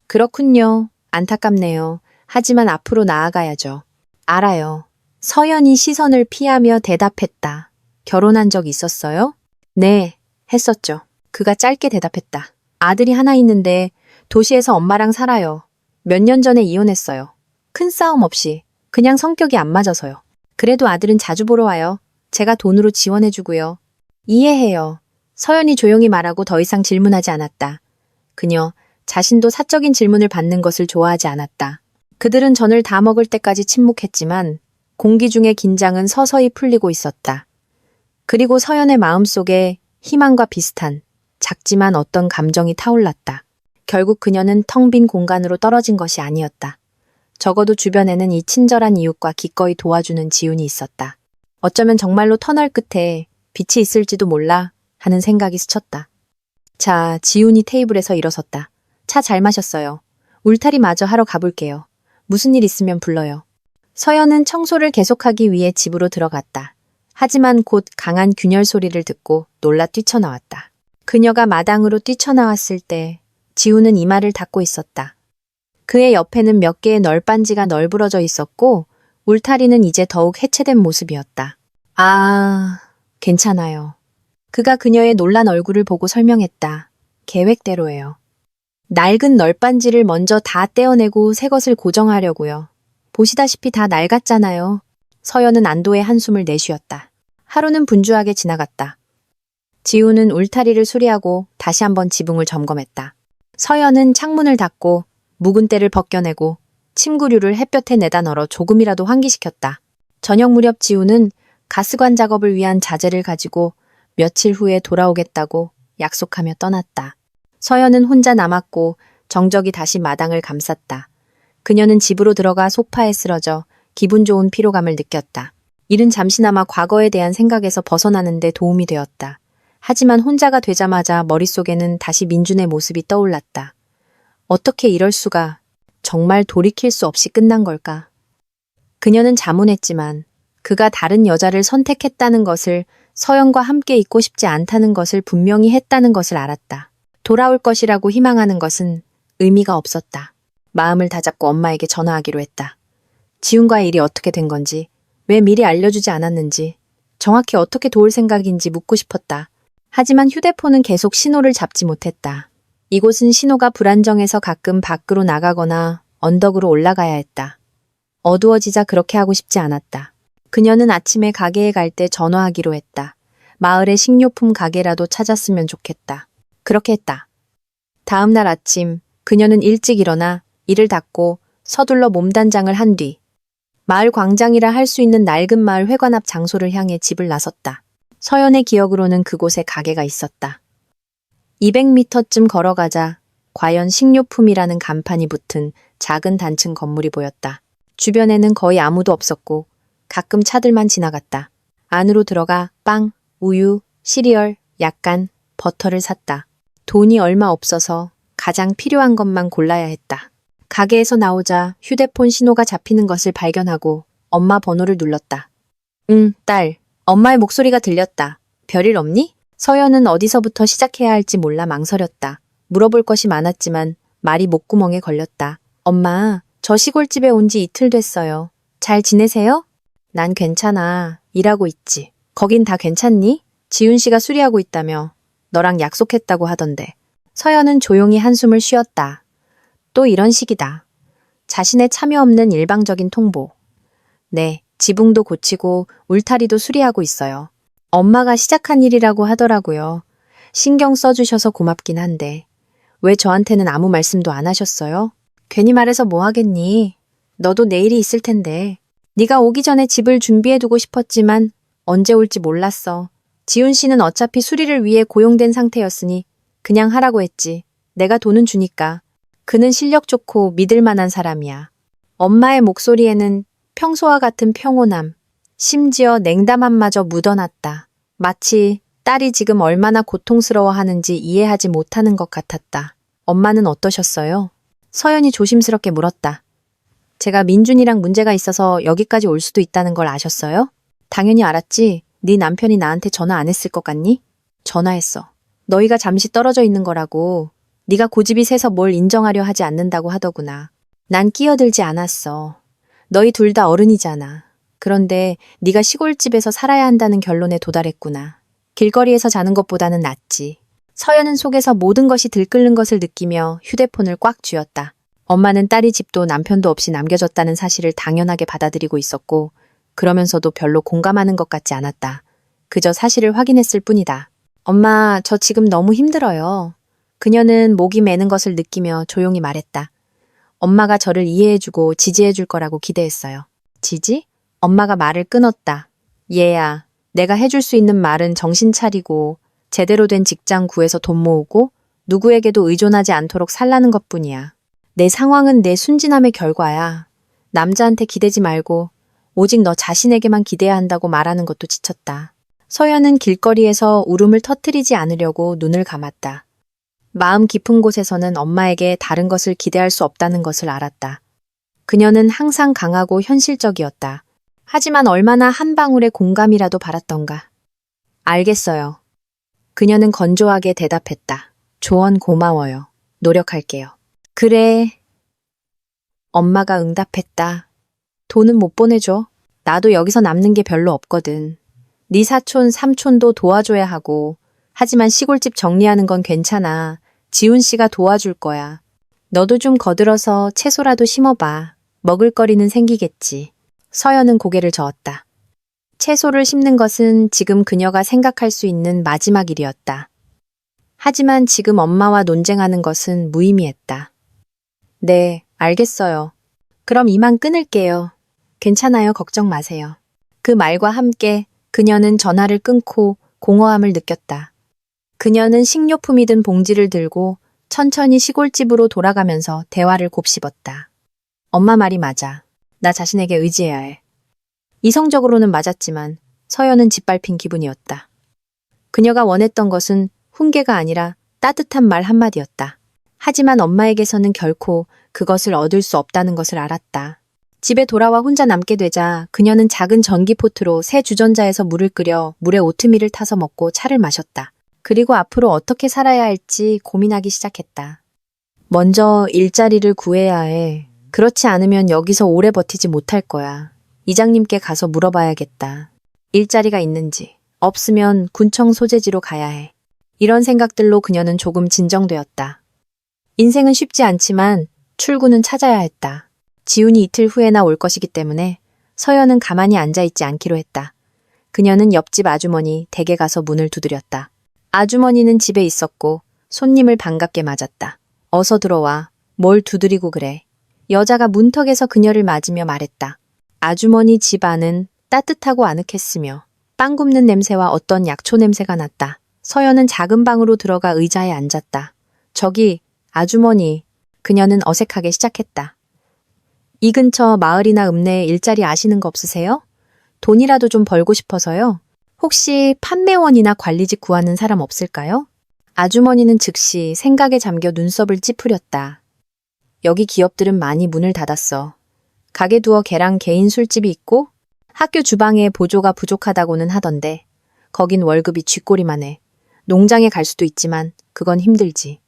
그렇군요. 안타깝네요. 하지만 앞으로 나아가야죠. 알아요. 서연이 시선을 피하며 대답했다. 결혼한 적 있었어요? 네, 했었죠. 그가 짧게 대답했다. 아들이 하나 있는데 도시에서 엄마랑 살아요. 몇 년 전에 이혼했어요. 큰 싸움 없이. 그냥 성격이 안 맞아서요. 그래도 아들은 자주 보러 와요. 제가 돈으로 지원해주고요. 이해해요. 서연이 조용히 말하고 더 이상 질문하지 않았다. 그녀 자신도 사적인 질문을 받는 것을 좋아하지 않았다. 그들은 전을 다 먹을 때까지 침묵했지만 공기 중의 긴장은 서서히 풀리고 있었다. 그리고 서연의 마음속에 희망과 비슷한 작지만 어떤 감정이 타올랐다. 결국 그녀는 텅 빈 공간으로 떨어진 것이 아니었다. 적어도 주변에는 이 친절한 이웃과 기꺼이 도와주는 지훈이 있었다. 어쩌면 정말로 터널 끝에 빛이 있을지도 몰라 하는 생각이 스쳤다. 자, 지훈이 테이블에서 일어섰다. 차 잘 마셨어요. 울타리 마저 하러 가볼게요. 무슨 일 있으면 불러요. 서연은 청소를 계속하기 위해 집으로 들어갔다. 하지만 곧 강한 균열 소리를 듣고 놀라 뛰쳐나왔다. 그녀가 마당으로 뛰쳐나왔을 때 지훈은 이마를 닫고 있었다. 그의 옆에는 몇 개의 널빤지가 널브러져 있었고 울타리는 이제 더욱 해체된 모습이었다. 아, 괜찮아요. 그가 그녀의 놀란 얼굴을 보고 설명했다. 계획대로예요. 낡은 널빤지를 먼저 다 떼어내고 새 것을 고정하려고요. 보시다시피 다 낡았잖아요. 서연은 안도의 한숨을 내쉬었다. 하루는 분주하게 지나갔다. 지우는 울타리를 수리하고 다시 한번 지붕을 점검했다. 서연은 창문을 닫고 묵은 때를 벗겨내고 침구류를 햇볕에 내다 널어 조금이라도 환기시켰다. 저녁 무렵 지우는 가스관 작업을 위한 자재를 가지고 며칠 후에 돌아오겠다고 약속하며 떠났다. 서연은 혼자 남았고 정적이 다시 마당을 감쌌다. 그녀는 집으로 들어가 소파에 쓰러져 기분 좋은 피로감을 느꼈다. 일은 잠시나마 과거에 대한 생각에서 벗어나는 데 도움이 되었다. 하지만 혼자가 되자마자 머릿속에는 다시 민준의 모습이 떠올랐다. 어떻게 이럴 수가, 정말 돌이킬 수 없이 끝난 걸까? 그녀는 자문했지만 그가 다른 여자를 선택했다는 것을, 서연과 함께 있고 싶지 않다는 것을 분명히 했다는 것을 알았다. 돌아올 것이라고 희망하는 것은 의미가 없었다. 마음을 다잡고 엄마에게 전화하기로 했다. 지훈과의 일이 어떻게 된 건지, 왜 미리 알려주지 않았는지, 정확히 어떻게 도울 생각인지 묻고 싶었다. 하지만 휴대폰은 계속 신호를 잡지 못했다. 이곳은 신호가 불안정해서 가끔 밖으로 나가거나 언덕으로 올라가야 했다. 어두워지자 그렇게 하고 싶지 않았다. 그녀는 아침에 가게에 갈 때 전화하기로 했다. 마을의 식료품 가게라도 찾았으면 좋겠다. 그렇게 했다. 다음 날 아침 그녀는 일찍 일어나 이를 닦고 서둘러 몸단장을 한 뒤 마을 광장이라 할 수 있는 낡은 마을 회관 앞 장소를 향해 집을 나섰다. 서연의 기억으로는 그곳에 가게가 있었다. 200m쯤 걸어가자 과연 식료품이라는 간판이 붙은 작은 단층 건물이 보였다. 주변에는 거의 아무도 없었고 가끔 차들만 지나갔다. 안으로 들어가 빵, 우유, 시리얼, 약간, 버터를 샀다. 돈이 얼마 없어서 가장 필요한 것만 골라야 했다. 가게에서 나오자 휴대폰 신호가 잡히는 것을 발견하고 엄마 번호를 눌렀다. 응, 딸. 엄마의 목소리가 들렸다. 별일 없니? 서연은 어디서부터 시작해야 할지 몰라 망설였다. 물어볼 것이 많았지만 말이 목구멍에 걸렸다. 엄마, 저 시골집에 온 지 이틀 됐어요. 잘 지내세요? 난 괜찮아. 일하고 있지. 거긴 다 괜찮니? 지훈 씨가 수리하고 있다며. 너랑 약속했다고 하던데. 서연은 조용히 한숨을 쉬었다. 또 이런 식이다. 자신의 참여 없는 일방적인 통보. 네, 지붕도 고치고 울타리도 수리하고 있어요. 엄마가 시작한 일이라고 하더라고요. 신경 써주셔서 고맙긴 한데. 왜 저한테는 아무 말씀도 안 하셨어요? 괜히 말해서 뭐 하겠니? 너도 내일이 있을 텐데. 네가 오기 전에 집을 준비해두고 싶었지만 언제 올지 몰랐어. 지훈 씨는 어차피 수리를 위해 고용된 상태였으니 그냥 하라고 했지. 내가 돈은 주니까. 그는 실력 좋고 믿을 만한 사람이야. 엄마의 목소리에는 평소와 같은 평온함, 심지어 냉담함마저 묻어났다. 마치 딸이 지금 얼마나 고통스러워하는지 이해하지 못하는 것 같았다. 엄마는 어떠셨어요? 서연이 조심스럽게 물었다. 제가 민준이랑 문제가 있어서 여기까지 올 수도 있다는 걸 아셨어요? 당연히 알았지. 네 남편이 나한테 전화 안 했을 것 같니? 전화했어. 너희가 잠시 떨어져 있는 거라고. 네가 고집이 세서 뭘 인정하려 하지 않는다고 하더구나. 난 끼어들지 않았어. 너희 둘 다 어른이잖아. 그런데 네가 시골집에서 살아야 한다는 결론에 도달했구나. 길거리에서 자는 것보다는 낫지. 서연은 속에서 모든 것이 들끓는 것을 느끼며 휴대폰을 꽉 쥐었다. 엄마는 딸이 집도 남편도 없이 남겨졌다는 사실을 당연하게 받아들이고 있었고 그러면서도 별로 공감하는 것 같지 않았다. 그저 사실을 확인했을 뿐이다. 엄마, 저 지금 너무 힘들어요. 그녀는 목이 메는 것을 느끼며 조용히 말했다. 엄마가 저를 이해해주고 지지해줄 거라고 기대했어요. 지지? 엄마가 말을 끊었다. 얘야, 내가 해줄 수 있는 말은 정신 차리고 제대로 된 직장 구해서 돈 모으고 누구에게도 의존하지 않도록 살라는 것뿐이야. 내 상황은 내 순진함의 결과야. 남자한테 기대지 말고 오직 너 자신에게만 기대야 한다고 말하는 것도 지쳤다. 서연은 길거리에서 울음을 터뜨리지 않으려고 눈을 감았다. 마음 깊은 곳에서는 엄마에게 다른 것을 기대할 수 없다는 것을 알았다. 그녀는 항상 강하고 현실적이었다. 하지만 얼마나 한 방울의 공감이라도 바랐던가. 알겠어요. 그녀는 건조하게 대답했다. 조언 고마워요. 노력할게요. 그래. 엄마가 응답했다. 돈은 못 보내줘. 나도 여기서 남는 게 별로 없거든. 네 사촌, 삼촌도 도와줘야 하고. 하지만 시골집 정리하는 건 괜찮아. 지훈 씨가 도와줄 거야. 너도 좀 거들어서 채소라도 심어봐. 먹을거리는 생기겠지. 서연은 고개를 저었다. 채소를 심는 것은 지금 그녀가 생각할 수 있는 마지막 일이었다. 하지만 지금 엄마와 논쟁하는 것은 무의미했다. 네, 알겠어요. 그럼 이만 끊을게요. 괜찮아요. 걱정 마세요. 그 말과 함께 그녀는 전화를 끊고 공허함을 느꼈다. 그녀는 식료품이 든 봉지를 들고 천천히 시골집으로 돌아가면서 대화를 곱씹었다. 엄마 말이 맞아. 나 자신에게 의지해야 해. 이성적으로는 맞았지만 서연은 짓밟힌 기분이었다. 그녀가 원했던 것은 훈계가 아니라 따뜻한 말 한마디였다. 하지만 엄마에게서는 결코 그것을 얻을 수 없다는 것을 알았다. 집에 돌아와 혼자 남게 되자 그녀는 작은 전기포트로 새 주전자에서 물을 끓여 물에 오트밀을 타서 먹고 차를 마셨다. 그리고 앞으로 어떻게 살아야 할지 고민하기 시작했다. 먼저 일자리를 구해야 해. 그렇지 않으면 여기서 오래 버티지 못할 거야. 이장님께 가서 물어봐야겠다. 일자리가 있는지. 없으면 군청 소재지로 가야 해. 이런 생각들로 그녀는 조금 진정되었다. 인생은 쉽지 않지만 출구는 찾아야 했다. 지훈이 이틀 후에나 올 것이기 때문에 서연은 가만히 앉아있지 않기로 했다. 그녀는 옆집 아주머니 댁에 가서 문을 두드렸다. 아주머니는 집에 있었고 손님을 반갑게 맞았다. 어서 들어와. 뭘 두드리고 그래. 여자가 문턱에서 그녀를 맞으며 말했다. 아주머니 집 안은 따뜻하고 아늑했으며 빵 굽는 냄새와 어떤 약초 냄새가 났다. 서연은 작은 방으로 들어가 의자에 앉았다. 저기, 아주머니. 그녀는 어색하게 시작했다. 이 근처 마을이나 읍내에 일자리 아시는 거 없으세요? 돈이라도 좀 벌고 싶어서요. 혹시 판매원이나 관리직 구하는 사람 없을까요? 아주머니는 즉시 생각에 잠겨 눈썹을 찌푸렸다. 여기 기업들은 많이 문을 닫았어. 가게 두어 개랑 개인 술집이 있고 학교 주방에 보조가 부족하다고는 하던데 거긴 월급이 쥐꼬리만 해. 농장에 갈 수도 있지만 그건 힘들지.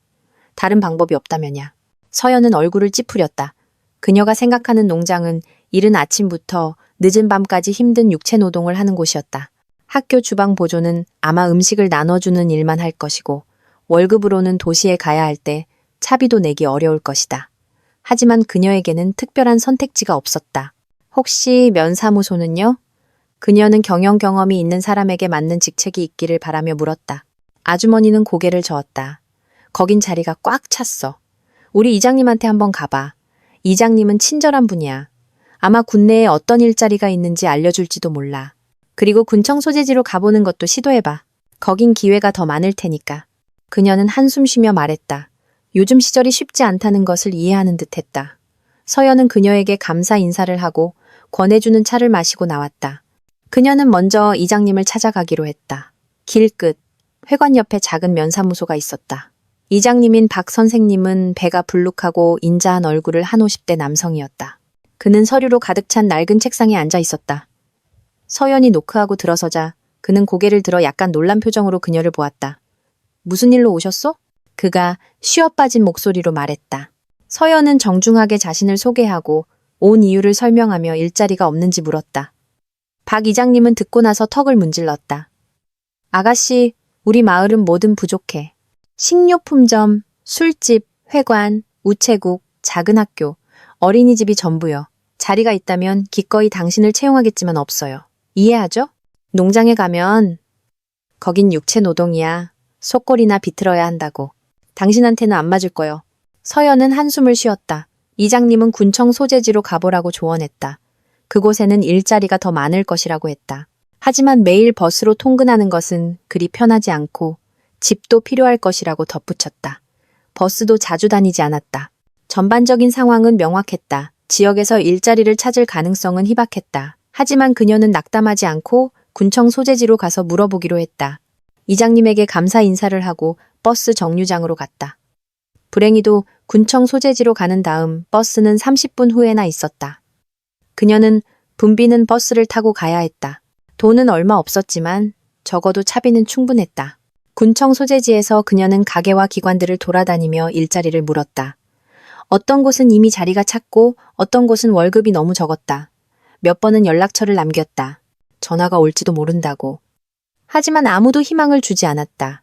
다른 방법이 없다면야. 서연은 얼굴을 찌푸렸다. 그녀가 생각하는 농장은 이른 아침부터 늦은 밤까지 힘든 육체 노동을 하는 곳이었다. 학교 주방 보조는 아마 음식을 나눠주는 일만 할 것이고 월급으로는 도시에 가야 할 때 차비도 내기 어려울 것이다. 하지만 그녀에게는 특별한 선택지가 없었다. 혹시 면사무소는요? 그녀는 경영 경험이 있는 사람에게 맞는 직책이 있기를 바라며 물었다. 아주머니는 고개를 저었다. 거긴 자리가 꽉 찼어. 우리 이장님한테 한번 가봐. 이장님은 친절한 분이야. 아마 군내에 어떤 일자리가 있는지 알려줄지도 몰라. 그리고 군청 소재지로 가보는 것도 시도해봐. 거긴 기회가 더 많을 테니까. 그녀는 한숨 쉬며 말했다. 요즘 시절이 쉽지 않다는 것을 이해하는 듯했다. 서연은 그녀에게 감사 인사를 하고 권해주는 차를 마시고 나왔다. 그녀는 먼저 이장님을 찾아가기로 했다. 길 끝, 회관 옆에 작은 면사무소가 있었다. 이장님인 박 선생님은 배가 불룩하고 인자한 얼굴을 한 50대 남성이었다. 그는 서류로 가득 찬 낡은 책상에 앉아 있었다. 서연이 노크하고 들어서자 그는 고개를 들어 약간 놀란 표정으로 그녀를 보았다. 무슨 일로 오셨소? 그가 쉬어빠진 목소리로 말했다. 서연은 정중하게 자신을 소개하고 온 이유를 설명하며 일자리가 없는지 물었다. 박 이장님은 듣고 나서 턱을 문질렀다. 아가씨, 우리 마을은 뭐든 부족해. 식료품점, 술집, 회관, 우체국, 작은 학교, 어린이집이 전부요. 자리가 있다면 기꺼이 당신을 채용하겠지만 없어요. 이해하죠? 농장에 가면 거긴 육체 노동이야. 속골이나 비틀어야 한다고. 당신한테는 안 맞을 거요. 서연은 한숨을 쉬었다. 이장님은 군청 소재지로 가보라고 조언했다. 그곳에는 일자리가 더 많을 것이라고 했다. 하지만 매일 버스로 통근하는 것은 그리 편하지 않고 집도 필요할 것이라고 덧붙였다. 버스도 자주 다니지 않았다. 전반적인 상황은 명확했다. 지역에서 일자리를 찾을 가능성은 희박했다. 하지만 그녀는 낙담하지 않고 군청 소재지로 가서 물어보기로 했다. 이장님에게 감사 인사를 하고 버스 정류장으로 갔다. 불행히도 군청 소재지로 가는 다음 버스는 30분 후에나 있었다. 그녀는 붐비는 버스를 타고 가야 했다. 돈은 얼마 없었지만 적어도 차비는 충분했다. 군청 소재지에서 그녀는 가게와 기관들을 돌아다니며 일자리를 물었다. 어떤 곳은 이미 자리가 찼고 어떤 곳은 월급이 너무 적었다. 몇 번은 연락처를 남겼다. 전화가 올지도 모른다고. 하지만 아무도 희망을 주지 않았다.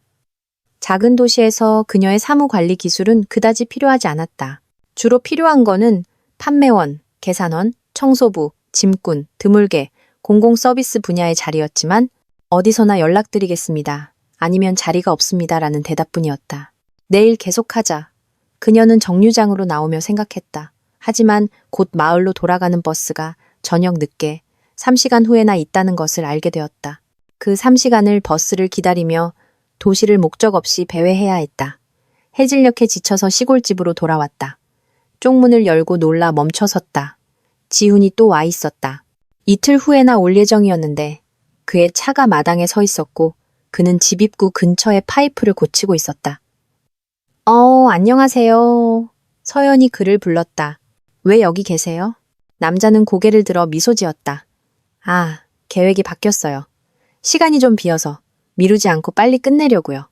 작은 도시에서 그녀의 사무관리 기술은 그다지 필요하지 않았다. 주로 필요한 거는 판매원, 계산원, 청소부, 짐꾼, 드물게, 공공서비스 분야의 자리였지만 어디서나 연락드리겠습니다. 아니면 자리가 없습니다. 라는 대답뿐이었다. 내일 계속하자. 그녀는 정류장으로 나오며 생각했다. 하지만 곧 마을로 돌아가는 버스가 저녁 늦게 3시간 후에나 있다는 것을 알게 되었다. 그 3시간을 버스를 기다리며 도시를 목적 없이 배회해야 했다. 해질녘에 지쳐서 시골집으로 돌아왔다. 쪽문을 열고 놀라 멈춰섰다. 지훈이 또 와 있었다. 이틀 후에나 올 예정이었는데 그의 차가 마당에 서 있었고 그는 집 입구 근처에 파이프를 고치고 있었다. 안녕하세요. 서연이 그를 불렀다. 왜 여기 계세요? 남자는 고개를 들어 미소 지었다. 계획이 바뀌었어요. 시간이 좀 비어서 미루지 않고 빨리 끝내려고요.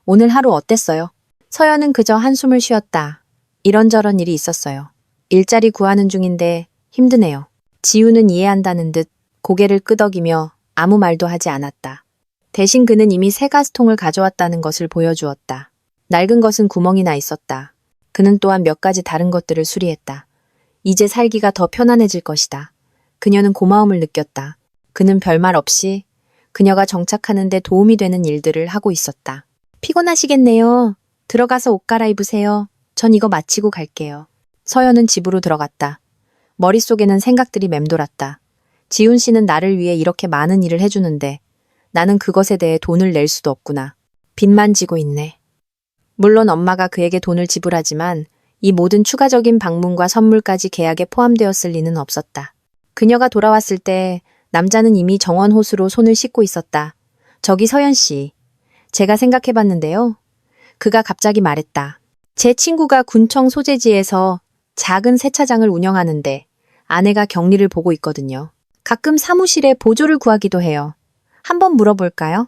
오늘 하루 어땠어요? 서연은 그저 한숨을 쉬었다. 이런저런 일이 있었어요. 일자리 구하는 중인데 힘드네요. 지우는 이해한다는 듯 고개를 끄덕이며 아무 말도 하지 않았다. 대신 그는 이미 새 가스통을 가져왔다는 것을 보여주었다. 낡은 것은 구멍이 나 있었다. 그는 또한 몇 가지 다른 것들을 수리했다. 이제 살기가 더 편안해질 것이다. 그녀는 고마움을 느꼈다. 그는 별말 없이 그녀가 정착하는 데 도움이 되는 일들을 하고 있었다. 피곤하시겠네요. 들어가서 옷 갈아입으세요. 전 이거 마치고 갈게요. 서연은 집으로 들어갔다. 머릿속에는 생각들이 맴돌았다. 지훈 씨는 나를 위해 이렇게 많은 일을 해주는데 나는 그것에 대해 돈을 낼 수도 없구나. 빚만 지고 있네. 물론 엄마가 그에게 돈을 지불하지만 이 모든 추가적인 방문과 선물까지 계약에 포함되었을 리는 없었다. 그녀가 돌아왔을 때 남자는 이미 정원 호수로 손을 씻고 있었다. 저기 서연 씨. 제가 생각해봤는데요. 그가 갑자기 말했다. 제 친구가 군청 소재지에서 작은 세차장을 운영하는데 아내가 격리를 보고 있거든요. 가끔 사무실에 보조를 구하기도 해요. 한번 물어볼까요?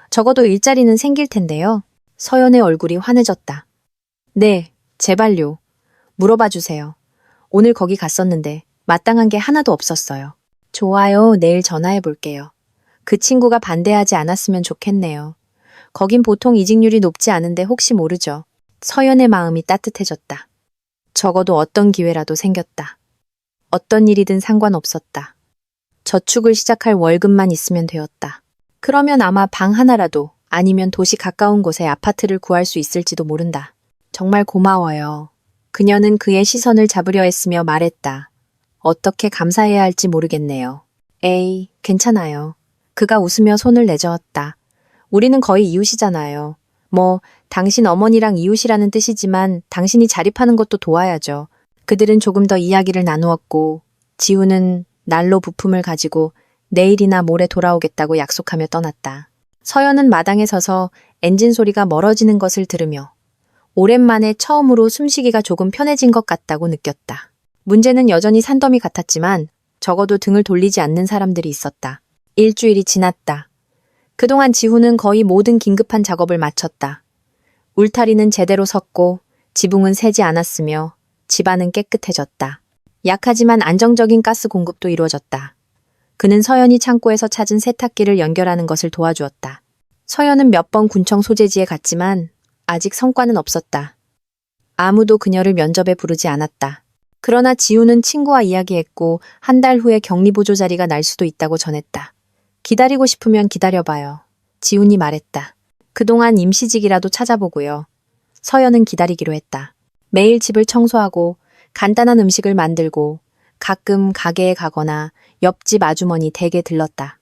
적어도 일자리는 생길 텐데요. 서연의 얼굴이 환해졌다. 네, 제발요. 물어봐 주세요. 오늘 거기 갔었는데 마땅한 게 하나도 없었어요. 좋아요, 내일 전화해 볼게요. 그 친구가 반대하지 않았으면 좋겠네요. 거긴 보통 이직률이 높지 않은데 혹시 모르죠. 서연의 마음이 따뜻해졌다. 적어도 어떤 기회라도 생겼다. 어떤 일이든 상관없었다. 저축을 시작할 월급만 있으면 되었다. 그러면 아마 방 하나라도 아니면 도시 가까운 곳에 아파트를 구할 수 있을지도 모른다. 정말 고마워요. 그녀는 그의 시선을 잡으려 했으며 말했다. 어떻게 감사해야 할지 모르겠네요. 에이, 괜찮아요. 그가 웃으며 손을 내저었다. 우리는 거의 이웃이잖아요. 뭐, 당신 어머니랑 이웃이라는 뜻이지만 당신이 자립하는 것도 도와야죠. 그들은 조금 더 이야기를 나누었고 지우는 난로 부품을 가지고 내일이나 모레 돌아오겠다고 약속하며 떠났다. 서연은 마당에 서서 엔진 소리가 멀어지는 것을 들으며 오랜만에 처음으로 숨쉬기가 조금 편해진 것 같다고 느꼈다. 문제는 여전히 산더미 같았지만 적어도 등을 돌리지 않는 사람들이 있었다. 일주일이 지났다. 그동안 지후는 거의 모든 긴급한 작업을 마쳤다. 울타리는 제대로 섰고 지붕은 새지 않았으며 집안은 깨끗해졌다. 약하지만 안정적인 가스 공급도 이루어졌다. 그는 서연이 창고에서 찾은 세탁기를 연결하는 것을 도와주었다. 서연은 몇 번 군청 소재지에 갔지만 아직 성과는 없었다. 아무도 그녀를 면접에 부르지 않았다. 그러나 지우는 친구와 이야기했고 한 달 후에 격리보조 자리가 날 수도 있다고 전했다. 기다리고 싶으면 기다려봐요. 지훈이 말했다. 그동안 임시직이라도 찾아보고요. 서연은 기다리기로 했다. 매일 집을 청소하고 간단한 음식을 만들고 가끔 가게에 가거나 옆집 아주머니 댁에 들렀다.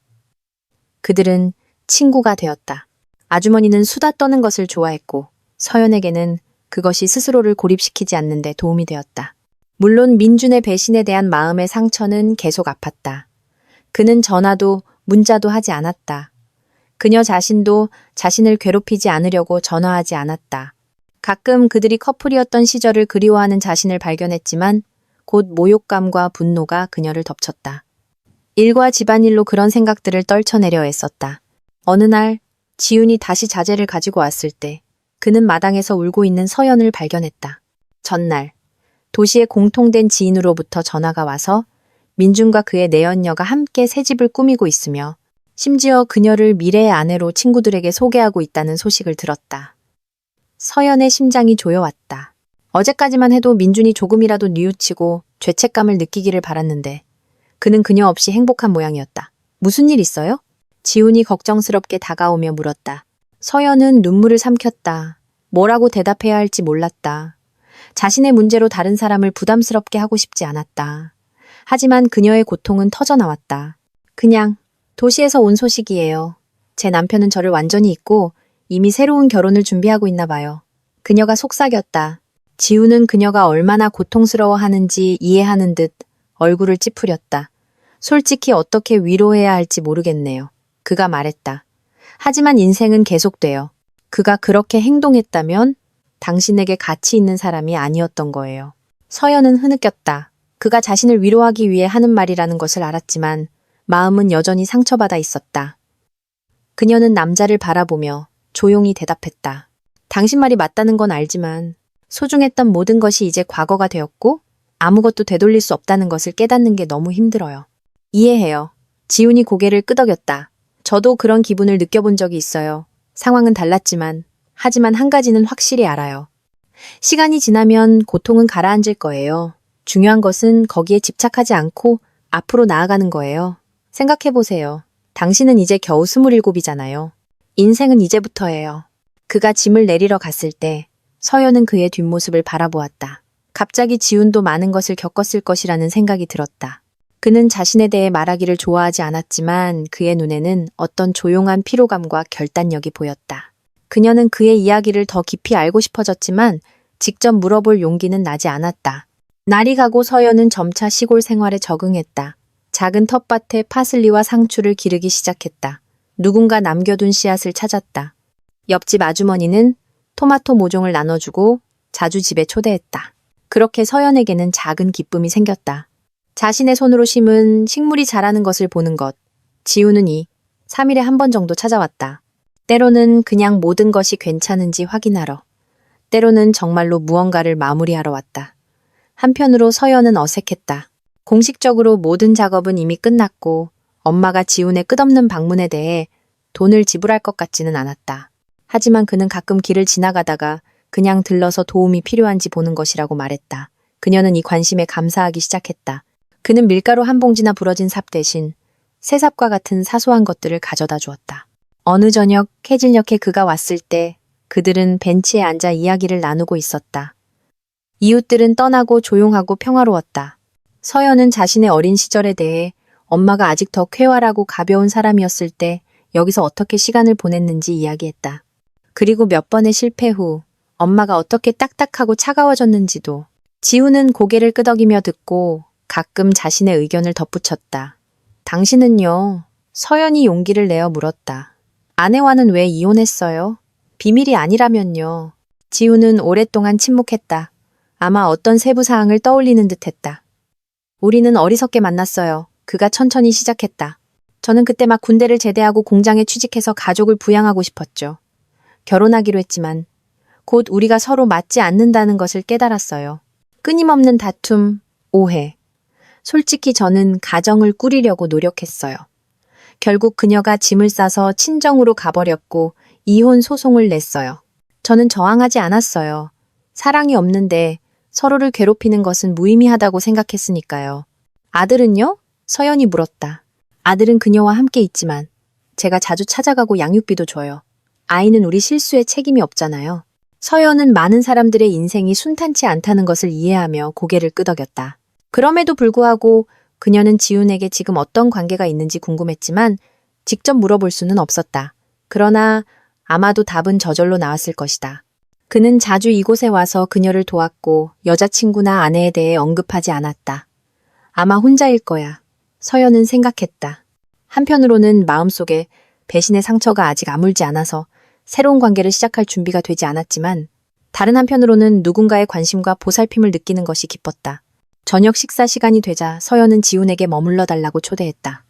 그들은 친구가 되었다. 아주머니는 수다 떠는 것을 좋아했고 서연에게는 그것이 스스로를 고립시키지 않는 데 도움이 되었다. 물론 민준의 배신에 대한 마음의 상처는 계속 아팠다. 그는 전화도 문자도 하지 않았다. 그녀 자신도 자신을 괴롭히지 않으려고 전화하지 않았다. 가끔 그들이 커플이었던 시절을 그리워하는 자신을 발견했지만 곧 모욕감과 분노가 그녀를 덮쳤다. 일과 집안일로 그런 생각들을 떨쳐내려 했었다. 어느 날 지훈이 다시 자재를 가지고 왔을 때 그는 마당에서 울고 있는 서연을 발견했다. 전날 도시의 공통된 지인으로부터 전화가 와서 민준과 그의 내연녀가 함께 새집을 꾸미고 있으며 심지어 그녀를 미래의 아내로 친구들에게 소개하고 있다는 소식을 들었다. 서연의 심장이 조여왔다. 어제까지만 해도 민준이 조금이라도 뉘우치고 죄책감을 느끼기를 바랐는데 그는 그녀 없이 행복한 모양이었다. 무슨 일 있어요? 지훈이 걱정스럽게 다가오며 물었다. 서연은 눈물을 삼켰다. 뭐라고 대답해야 할지 몰랐다. 자신의 문제로 다른 사람을 부담스럽게 하고 싶지 않았다. 하지만 그녀의 고통은 터져나왔다. 그냥 도시에서 온 소식이에요. 제 남편은 저를 완전히 잊고 이미 새로운 결혼을 준비하고 있나 봐요. 그녀가 속삭였다. 지우는 그녀가 얼마나 고통스러워하는지 이해하는 듯 얼굴을 찌푸렸다. 솔직히 어떻게 위로해야 할지 모르겠네요. 그가 말했다. 하지만 인생은 계속돼요. 그가 그렇게 행동했다면 당신에게 가치 있는 사람이 아니었던 거예요. 서연은 흐느꼈다. 그가 자신을 위로하기 위해 하는 말이라는 것을 알았지만 마음은 여전히 상처받아 있었다. 그녀는 남자를 바라보며 조용히 대답했다. 당신 말이 맞다는 건 알지만 소중했던 모든 것이 이제 과거가 되었고 아무것도 되돌릴 수 없다는 것을 깨닫는 게 너무 힘들어요. 이해해요. 지훈이 고개를 끄덕였다. 저도 그런 기분을 느껴본 적이 있어요. 상황은 달랐지만 하지만 한 가지는 확실히 알아요. 시간이 지나면 고통은 가라앉을 거예요. 중요한 것은 거기에 집착하지 않고 앞으로 나아가는 거예요. 생각해보세요. 당신은 이제 겨우 27이잖아요. 인생은 이제부터예요. 그가 짐을 내리러 갔을 때 서연은 그의 뒷모습을 바라보았다. 갑자기 지훈도 많은 것을 겪었을 것이라는 생각이 들었다. 그는 자신에 대해 말하기를 좋아하지 않았지만 그의 눈에는 어떤 조용한 피로감과 결단력이 보였다. 그녀는 그의 이야기를 더 깊이 알고 싶어졌지만 직접 물어볼 용기는 나지 않았다. 날이 가고 서연은 점차 시골 생활에 적응했다. 작은 텃밭에 파슬리와 상추를 기르기 시작했다. 누군가 남겨둔 씨앗을 찾았다. 옆집 아주머니는 토마토 모종을 나눠주고 자주 집에 초대했다. 그렇게 서연에게는 작은 기쁨이 생겼다. 자신의 손으로 심은 식물이 자라는 것을 보는 것. 지우는 3일에 한 번 정도 찾아왔다. 때로는 그냥 모든 것이 괜찮은지 확인하러. 때로는 정말로 무언가를 마무리하러 왔다. 한편으로 서연은 어색했다. 공식적으로 모든 작업은 이미 끝났고 엄마가 지훈의 끝없는 방문에 대해 돈을 지불할 것 같지는 않았다. 하지만 그는 가끔 길을 지나가다가 그냥 들러서 도움이 필요한지 보는 것이라고 말했다. 그녀는 이 관심에 감사하기 시작했다. 그는 밀가루 한 봉지나 부러진 삽 대신 새삽과 같은 사소한 것들을 가져다 주었다. 어느 저녁 해질녘에 그가 왔을 때 그들은 벤치에 앉아 이야기를 나누고 있었다. 이웃들은 떠나고 조용하고 평화로웠다. 서연은 자신의 어린 시절에 대해 엄마가 아직 더 쾌활하고 가벼운 사람이었을 때 여기서 어떻게 시간을 보냈는지 이야기했다. 그리고 몇 번의 실패 후 엄마가 어떻게 딱딱하고 차가워졌는지도. 지우는 고개를 끄덕이며 듣고 가끔 자신의 의견을 덧붙였다. 당신은요? 서연이 용기를 내어 물었다. 아내와는 왜 이혼했어요? 비밀이 아니라면요. 지우는 오랫동안 침묵했다. 아마 어떤 세부 사항을 떠올리는 듯했다. 우리는 어리석게 만났어요. 그가 천천히 시작했다. 저는 그때 막 군대를 제대하고 공장에 취직해서 가족을 부양하고 싶었죠. 결혼하기로 했지만 곧 우리가 서로 맞지 않는다는 것을 깨달았어요. 끊임없는 다툼, 오해. 솔직히 저는 가정을 꾸리려고 노력했어요. 결국 그녀가 짐을 싸서 친정으로 가버렸고 이혼 소송을 냈어요. 저는 저항하지 않았어요. 사랑이 없는데 서로를 괴롭히는 것은 무의미하다고 생각했으니까요. 아들은요? 서연이 물었다. 아들은 그녀와 함께 있지만 제가 자주 찾아가고 양육비도 줘요. 아이는 우리 실수에 책임이 없잖아요. 서연은 많은 사람들의 인생이 순탄치 않다는 것을 이해하며 고개를 끄덕였다. 그럼에도 불구하고 그녀는 지훈에게 지금 어떤 관계가 있는지 궁금했지만 직접 물어볼 수는 없었다. 그러나 아마도 답은 저절로 나왔을 것이다. 그는 자주 이곳에 와서 그녀를 도왔고 여자친구나 아내에 대해 언급하지 않았다. 아마 혼자일 거야. 서연은 생각했다. 한편으로는 마음속에 배신의 상처가 아직 아물지 않아서 새로운 관계를 시작할 준비가 되지 않았지만 다른 한편으로는 누군가의 관심과 보살핌을 느끼는 것이 기뻤다. 저녁 식사 시간이 되자 서연은 지훈에게 머물러 달라고 초대했다.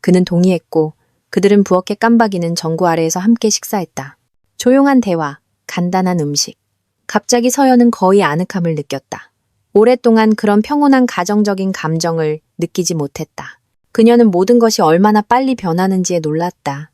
그는 동의했고 그들은 부엌의 깜박이는 전구 아래에서 함께 식사했다. 조용한 대화, 간단한 음식. 갑자기 서연은 거의 아늑함을 느꼈다. 오랫동안 그런 평온한 가정적인 감정을 느끼지 못했다. 그녀는 모든 것이 얼마나 빨리 변하는지에 놀랐다.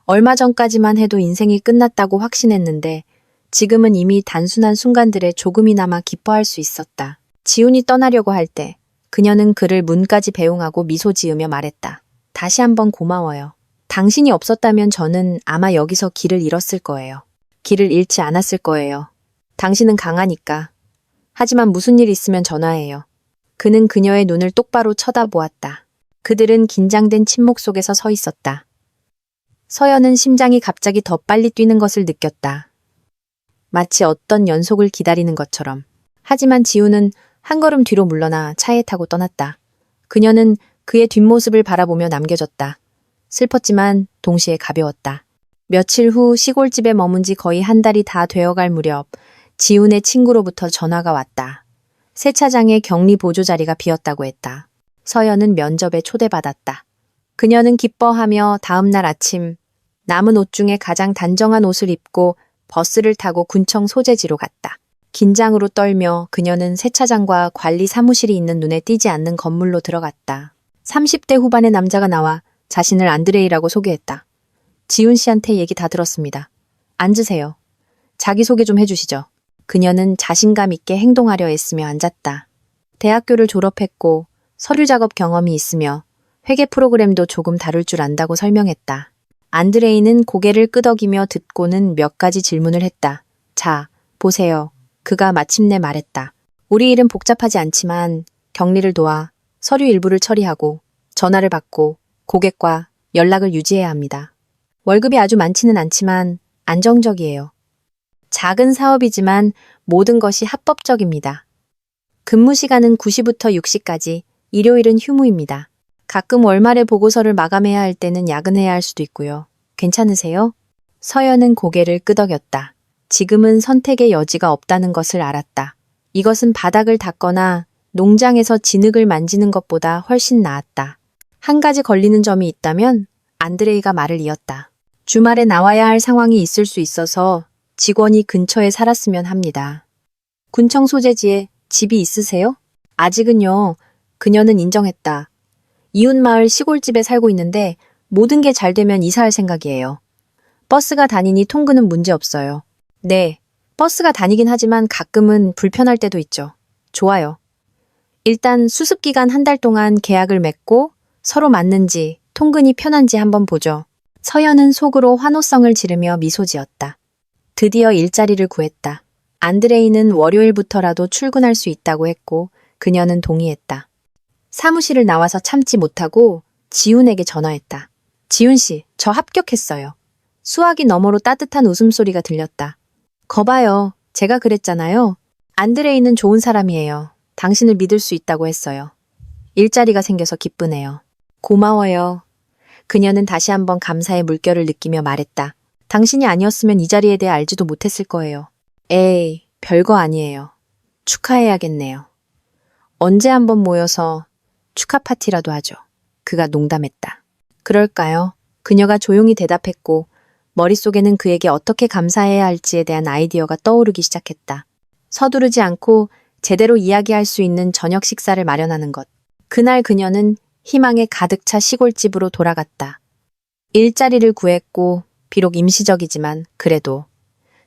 얼마 전까지만 해도 인생이 끝났다고 확신했는데 지금은 이미 단순한 순간들에 조금이나마 기뻐할 수 있었다. 지훈이 떠나려고 할 때 그녀는 그를 문까지 배웅하고 미소 지으며 말했다. 다시 한번 고마워요. 당신이 없었다면 저는 아마 여기서 길을 잃었을 거예요. 길을 잃지 않았을 거예요. 당신은 강하니까. 하지만 무슨 일 있으면 전화해요. 그는 그녀의 눈을 똑바로 쳐다보았다. 그들은 긴장된 침묵 속에서 서 있었다. 서연은 심장이 갑자기 더 빨리 뛰는 것을 느꼈다. 마치 어떤 연속을 기다리는 것처럼. 하지만 지우는 한 걸음 뒤로 물러나 차에 타고 떠났다. 그녀는 그의 뒷모습을 바라보며 남겨졌다. 슬펐지만 동시에 가벼웠다. 며칠 후 시골집에 머문 지 거의 한 달이 다 되어갈 무렵 지훈의 친구로부터 전화가 왔다. 세차장에 격리 보조 자리가 비었다고 했다. 서연은 면접에 초대받았다. 그녀는 기뻐하며 다음 날 아침 남은 옷 중에 가장 단정한 옷을 입고 버스를 타고 군청 소재지로 갔다. 긴장으로 떨며 그녀는 세차장과 관리 사무실이 있는 눈에 띄지 않는 건물로 들어갔다. 30대 후반의 남자가 나와 자신을 안드레이라고 소개했다. 지훈 씨한테 얘기 다 들었습니다. 앉으세요. 자기소개 좀 해주시죠. 그녀는 자신감 있게 행동하려 애쓰며 앉았다. 대학교를 졸업했고 서류 작업 경험이 있으며 회계 프로그램도 조금 다룰 줄 안다고 설명했다. 안드레이는 고개를 끄덕이며 듣고는 몇 가지 질문을 했다. 자, 보세요. 그가 마침내 말했다. 우리 일은 복잡하지 않지만 격리를 도와 서류 일부를 처리하고 전화를 받고 고객과 연락을 유지해야 합니다. 월급이 아주 많지는 않지만 안정적이에요. 작은 사업이지만 모든 것이 합법적입니다. 근무 시간은 9시부터 6시까지, 일요일은 휴무입니다. 가끔 월말에 보고서를 마감해야 할 때는 야근해야 할 수도 있고요. 괜찮으세요? 서연은 고개를 끄덕였다. 지금은 선택의 여지가 없다는 것을 알았다. 이것은 바닥을 닦거나 농장에서 진흙을 만지는 것보다 훨씬 나았다. 한 가지 걸리는 점이 있다면 안드레이가 말을 이었다. 주말에 나와야 할 상황이 있을 수 있어서 직원이 근처에 살았으면 합니다. 군청 소재지에 집이 있으세요? 아직은요. 그녀는 인정했다. 이웃마을 시골집에 살고 있는데 모든 게 잘 되면 이사할 생각이에요. 버스가 다니니 통근은 문제 없어요. 네, 버스가 다니긴 하지만 가끔은 불편할 때도 있죠. 좋아요. 일단 수습기간 한 달 동안 계약을 맺고 서로 맞는지 통근이 편한지 한번 보죠. 서연은 속으로 환호성을 지르며 미소 지었다. 드디어 일자리를 구했다. 안드레이는 월요일부터라도 출근할 수 있다고 했고 그녀는 동의했다. 사무실을 나와서 참지 못하고 지훈에게 전화했다. 지훈 씨, 저 합격했어요. 수화기 너머로 따뜻한 웃음소리가 들렸다. 거봐요. 제가 그랬잖아요. 안드레이는 좋은 사람이에요. 당신을 믿을 수 있다고 했어요. 일자리가 생겨서 기쁘네요. 고마워요. 그녀는 다시 한번 감사의 물결을 느끼며 말했다. 당신이 아니었으면 이 자리에 대해 알지도 못했을 거예요. 에이, 별거 아니에요. 축하해야겠네요. 언제 한번 모여서 축하 파티라도 하죠. 그가 농담했다. 그럴까요? 그녀가 조용히 대답했고 머릿속에는 그에게 어떻게 감사해야 할지에 대한 아이디어가 떠오르기 시작했다. 서두르지 않고 제대로 이야기할 수 있는 저녁 식사를 마련하는 것. 그날 그녀는 희망에 가득 차 시골집으로 돌아갔다. 일자리를 구했고 비록 임시적이지만 그래도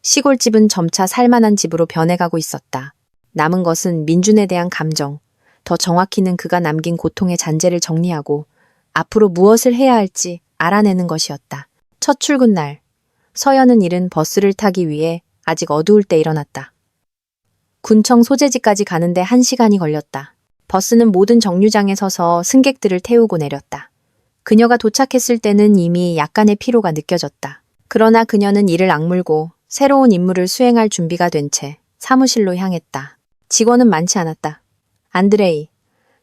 시골집은 점차 살만한 집으로 변해가고 있었다. 남은 것은 민준에 대한 감정, 더 정확히는 그가 남긴 고통의 잔재를 정리하고 앞으로 무엇을 해야 할지 알아내는 것이었다. 첫 출근 날, 서연은 이른 버스를 타기 위해 아직 어두울 때 일어났다. 군청 소재지까지 가는데 1시간이 걸렸다. 버스는 모든 정류장에 서서 승객들을 태우고 내렸다. 그녀가 도착했을 때는 이미 약간의 피로가 느껴졌다. 그러나 그녀는 이를 악물고 새로운 임무를 수행할 준비가 된 채 사무실로 향했다. 직원은 많지 않았다. 안드레이,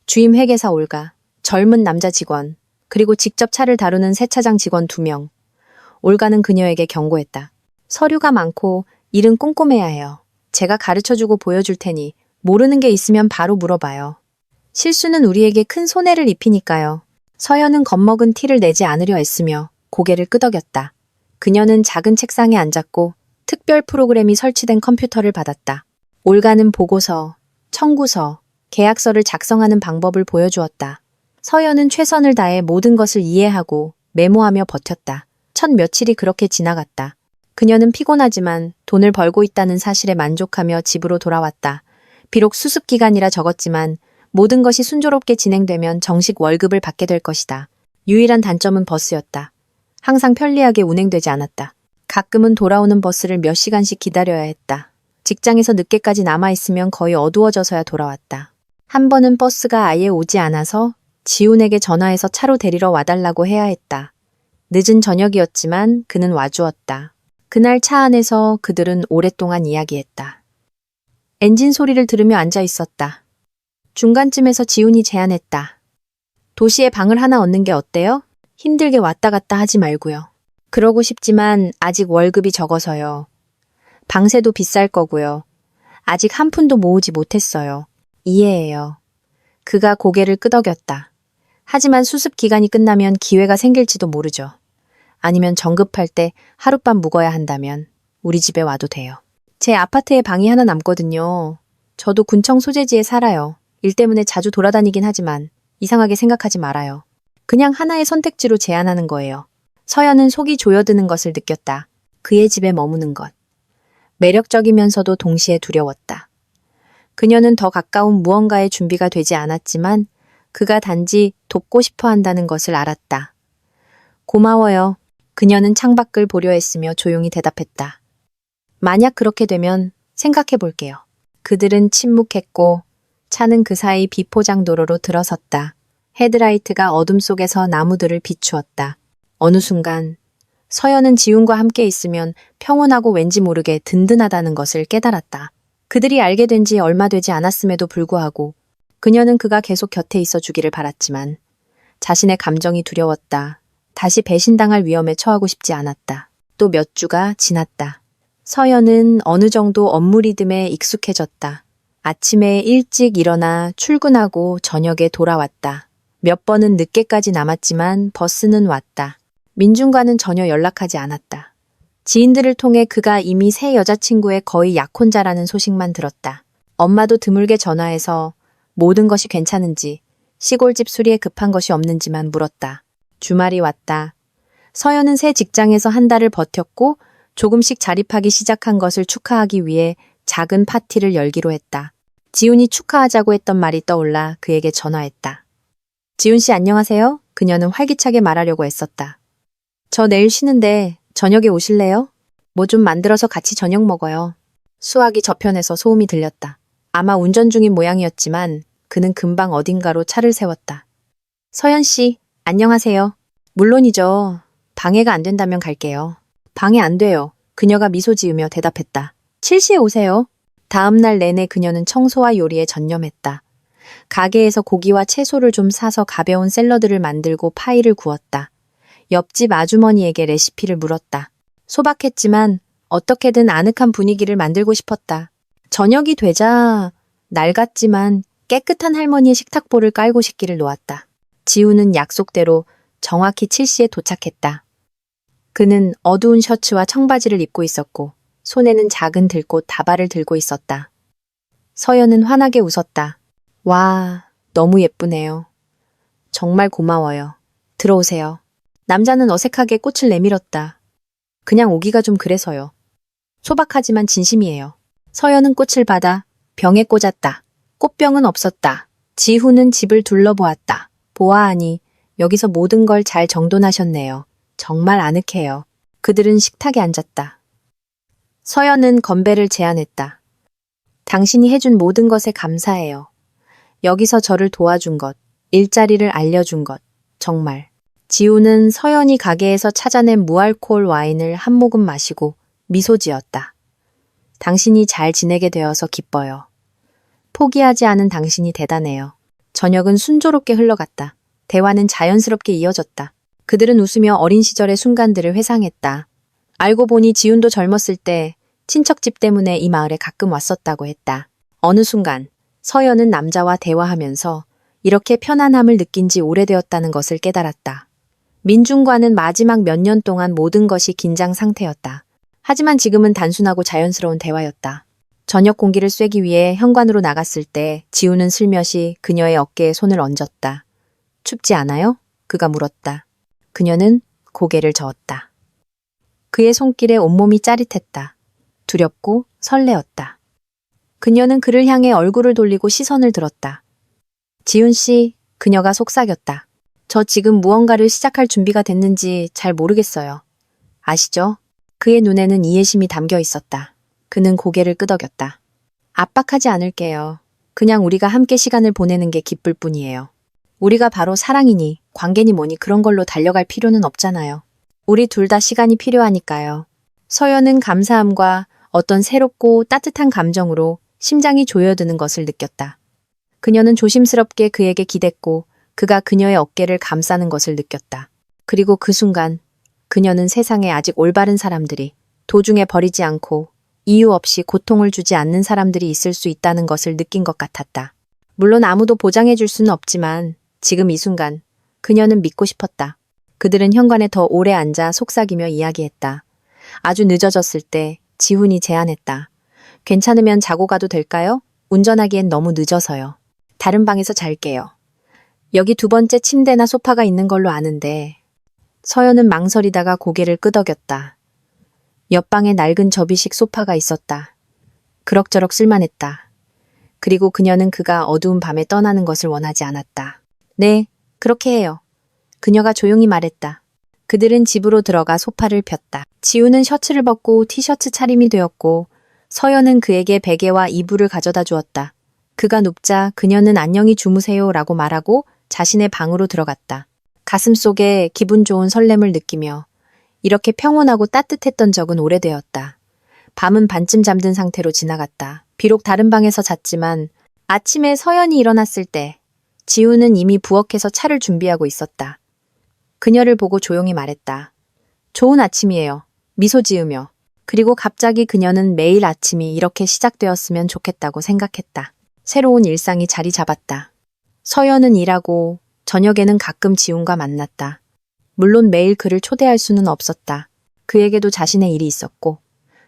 주임 회계사 올가, 젊은 남자 직원, 그리고 직접 차를 다루는 세차장 직원 2명. 올가는 그녀에게 경고했다. 서류가 많고 일은 꼼꼼해야 해요. 제가 가르쳐주고 보여줄 테니 모르는 게 있으면 바로 물어봐요. 실수는 우리에게 큰 손해를 입히니까요. 서연은 겁먹은 티를 내지 않으려 애쓰며 고개를 끄덕였다. 그녀는 작은 책상에 앉았고 특별 프로그램이 설치된 컴퓨터를 받았다. 올가는 보고서, 청구서, 계약서를 작성하는 방법을 보여주었다. 서연은 최선을 다해 모든 것을 이해하고 메모하며 버텼다. 첫 며칠이 그렇게 지나갔다. 그녀는 피곤하지만 돈을 벌고 있다는 사실에 만족하며 집으로 돌아왔다. 비록 수습기간이라 적었지만 모든 것이 순조롭게 진행되면 정식 월급을 받게 될 것이다. 유일한 단점은 버스였다. 항상 편리하게 운행되지 않았다. 가끔은 돌아오는 버스를 몇 시간씩 기다려야 했다. 직장에서 늦게까지 남아있으면 거의 어두워져서야 돌아왔다. 한 번은 버스가 아예 오지 않아서 지훈에게 전화해서 차로 데리러 와달라고 해야 했다. 늦은 저녁이었지만 그는 와주었다. 그날 차 안에서 그들은 오랫동안 이야기했다. 엔진 소리를 들으며 앉아 있었다. 중간쯤에서 지훈이 제안했다. 도시에 방을 하나 얻는 게 어때요? 힘들게 왔다 갔다 하지 말고요. 그러고 싶지만 아직 월급이 적어서요. 방세도 비쌀 거고요. 아직 한 푼도 모으지 못했어요. 이해해요. 그가 고개를 끄덕였다. 하지만 수습 기간이 끝나면 기회가 생길지도 모르죠. 아니면 정급할 때 하룻밤 묵어야 한다면 우리 집에 와도 돼요. 제 아파트에 방이 하나 남거든요. 저도 군청 소재지에 살아요. 일 때문에 자주 돌아다니긴 하지만 이상하게 생각하지 말아요. 그냥 하나의 선택지로 제안하는 거예요. 서연은 속이 조여드는 것을 느꼈다. 그의 집에 머무는 것. 매력적이면서도 동시에 두려웠다. 그녀는 더 가까운 무언가의 준비가 되지 않았지만 그가 단지 돕고 싶어 한다는 것을 알았다. 고마워요. 그녀는 창밖을 보려 했으며 조용히 대답했다. 만약 그렇게 되면 생각해 볼게요. 그들은 침묵했고 차는 그 사이 비포장 도로로 들어섰다. 헤드라이트가 어둠 속에서 나무들을 비추었다. 어느 순간 서연은 지훈과 함께 있으면 평온하고 왠지 모르게 든든하다는 것을 깨달았다. 그들이 알게 된 지 얼마 되지 않았음에도 불구하고 그녀는 그가 계속 곁에 있어 주기를 바랐지만 자신의 감정이 두려웠다. 다시 배신당할 위험에 처하고 싶지 않았다. 또 몇 주가 지났다. 서연은 어느 정도 업무 리듬에 익숙해졌다. 아침에 일찍 일어나 출근하고 저녁에 돌아왔다. 몇 번은 늦게까지 남았지만 버스는 왔다. 민준과는 전혀 연락하지 않았다. 지인들을 통해 그가 이미 새 여자친구의 거의 약혼자라는 소식만 들었다. 엄마도 드물게 전화해서 모든 것이 괜찮은지, 시골집 수리에 급한 것이 없는지만 물었다. 주말이 왔다. 서연은 새 직장에서 한 달을 버텼고 조금씩 자립하기 시작한 것을 축하하기 위해 작은 파티를 열기로 했다. 지훈이 축하하자고 했던 말이 떠올라 그에게 전화했다. 지훈 씨 안녕하세요? 그녀는 활기차게 말하려고 애썼다. 저 내일 쉬는데 저녁에 오실래요? 뭐 좀 만들어서 같이 저녁 먹어요. 수화기 저편에서 소음이 들렸다. 아마 운전 중인 모양이었지만 그는 금방 어딘가로 차를 세웠다. 서연 씨, 안녕하세요. 물론이죠. 방해가 안 된다면 갈게요. 방해 안 돼요. 그녀가 미소 지으며 대답했다. 7시에 오세요. 다음 날 내내 그녀는 청소와 요리에 전념했다. 가게에서 고기와 채소를 좀 사서 가벼운 샐러드를 만들고 파이를 구웠다. 옆집 아주머니에게 레시피를 물었다. 소박했지만 어떻게든 아늑한 분위기를 만들고 싶었다. 저녁이 되자 낡았지만 깨끗한 할머니의 식탁보를 깔고 식기를 놓았다. 지우는 약속대로 정확히 7시에 도착했다. 그는 어두운 셔츠와 청바지를 입고 있었고 손에는 작은 들꽃 다발을 들고 있었다. 서연은 환하게 웃었다. 와, 너무 예쁘네요. 정말 고마워요. 들어오세요. 남자는 어색하게 꽃을 내밀었다. 그냥 오기가 좀 그래서요. 소박하지만 진심이에요. 서연은 꽃을 받아 병에 꽂았다. 꽃병은 없었다. 지훈은 집을 둘러보았다. 보아하니 여기서 모든 걸 잘 정돈하셨네요. 정말 아늑해요. 그들은 식탁에 앉았다. 서연은 건배를 제안했다. 당신이 해준 모든 것에 감사해요. 여기서 저를 도와준 것, 일자리를 알려준 것, 정말. 지우는 서연이 가게에서 찾아낸 무알코올 와인을 한 모금 마시고 미소 지었다. 당신이 잘 지내게 되어서 기뻐요. 포기하지 않은 당신이 대단해요. 저녁은 순조롭게 흘러갔다. 대화는 자연스럽게 이어졌다. 그들은 웃으며 어린 시절의 순간들을 회상했다. 알고 보니 지훈도 젊었을 때 친척집 때문에 이 마을에 가끔 왔었다고 했다. 어느 순간 서연은 남자와 대화하면서 이렇게 편안함을 느낀 지 오래되었다는 것을 깨달았다. 민준과는 마지막 몇 년 동안 모든 것이 긴장 상태였다. 하지만 지금은 단순하고 자연스러운 대화였다. 저녁 공기를 쐬기 위해 현관으로 나갔을 때 지우는 슬며시 그녀의 어깨에 손을 얹었다. 춥지 않아요? 그가 물었다. 그녀는 고개를 저었다. 그의 손길에 온몸이 짜릿했다. 두렵고 설레었다. 그녀는 그를 향해 얼굴을 돌리고 시선을 들었다. 지훈 씨, 그녀가 속삭였다. 저 지금 무언가를 시작할 준비가 됐는지 잘 모르겠어요. 아시죠? 그의 눈에는 이해심이 담겨 있었다. 그는 고개를 끄덕였다. 압박하지 않을게요. 그냥 우리가 함께 시간을 보내는 게 기쁠 뿐이에요. 우리가 바로 사랑이니 관계니 뭐니 그런 걸로 달려갈 필요는 없잖아요. 우리 둘 다 시간이 필요하니까요. 서연은 감사함과 어떤 새롭고 따뜻한 감정으로 심장이 조여드는 것을 느꼈다. 그녀는 조심스럽게 그에게 기댔고 그가 그녀의 어깨를 감싸는 것을 느꼈다. 그리고 그 순간 그녀는 세상에 아직 올바른 사람들이 도중에 버리지 않고 이유 없이 고통을 주지 않는 사람들이 있을 수 있다는 것을 느낀 것 같았다. 물론 아무도 보장해 줄 수는 없지만 지금 이 순간 그녀는 믿고 싶었다. 그들은 현관에 더 오래 앉아 속삭이며 이야기했다. 아주 늦어졌을 때 지훈이 제안했다. 괜찮으면 자고 가도 될까요? 운전하기엔 너무 늦어서요. 다른 방에서 잘게요. 여기 두 번째 침대나 소파가 있는 걸로 아는데. 서연은 망설이다가 고개를 끄덕였다. 옆방에 낡은 접이식 소파가 있었다. 그럭저럭 쓸만했다. 그리고 그녀는 그가 어두운 밤에 떠나는 것을 원하지 않았다. 네, 그렇게 해요. 그녀가 조용히 말했다. 그들은 집으로 들어가 소파를 폈다. 지우는 셔츠를 벗고 티셔츠 차림이 되었고 서연은 그에게 베개와 이불을 가져다 주었다. 그가 눕자 그녀는 안녕히 주무세요 라고 말하고 자신의 방으로 들어갔다. 가슴 속에 기분 좋은 설렘을 느끼며 이렇게 평온하고 따뜻했던 적은 오래되었다. 밤은 반쯤 잠든 상태로 지나갔다. 비록 다른 방에서 잤지만 아침에 서연이 일어났을 때 지우는 이미 부엌에서 차를 준비하고 있었다. 그녀를 보고 조용히 말했다. 좋은 아침이에요. 미소 지으며. 그리고 갑자기 그녀는 매일 아침이 이렇게 시작되었으면 좋겠다고 생각했다. 새로운 일상이 자리 잡았다. 서연은 일하고 저녁에는 가끔 지훈과 만났다. 물론 매일 그를 초대할 수는 없었다. 그에게도 자신의 일이 있었고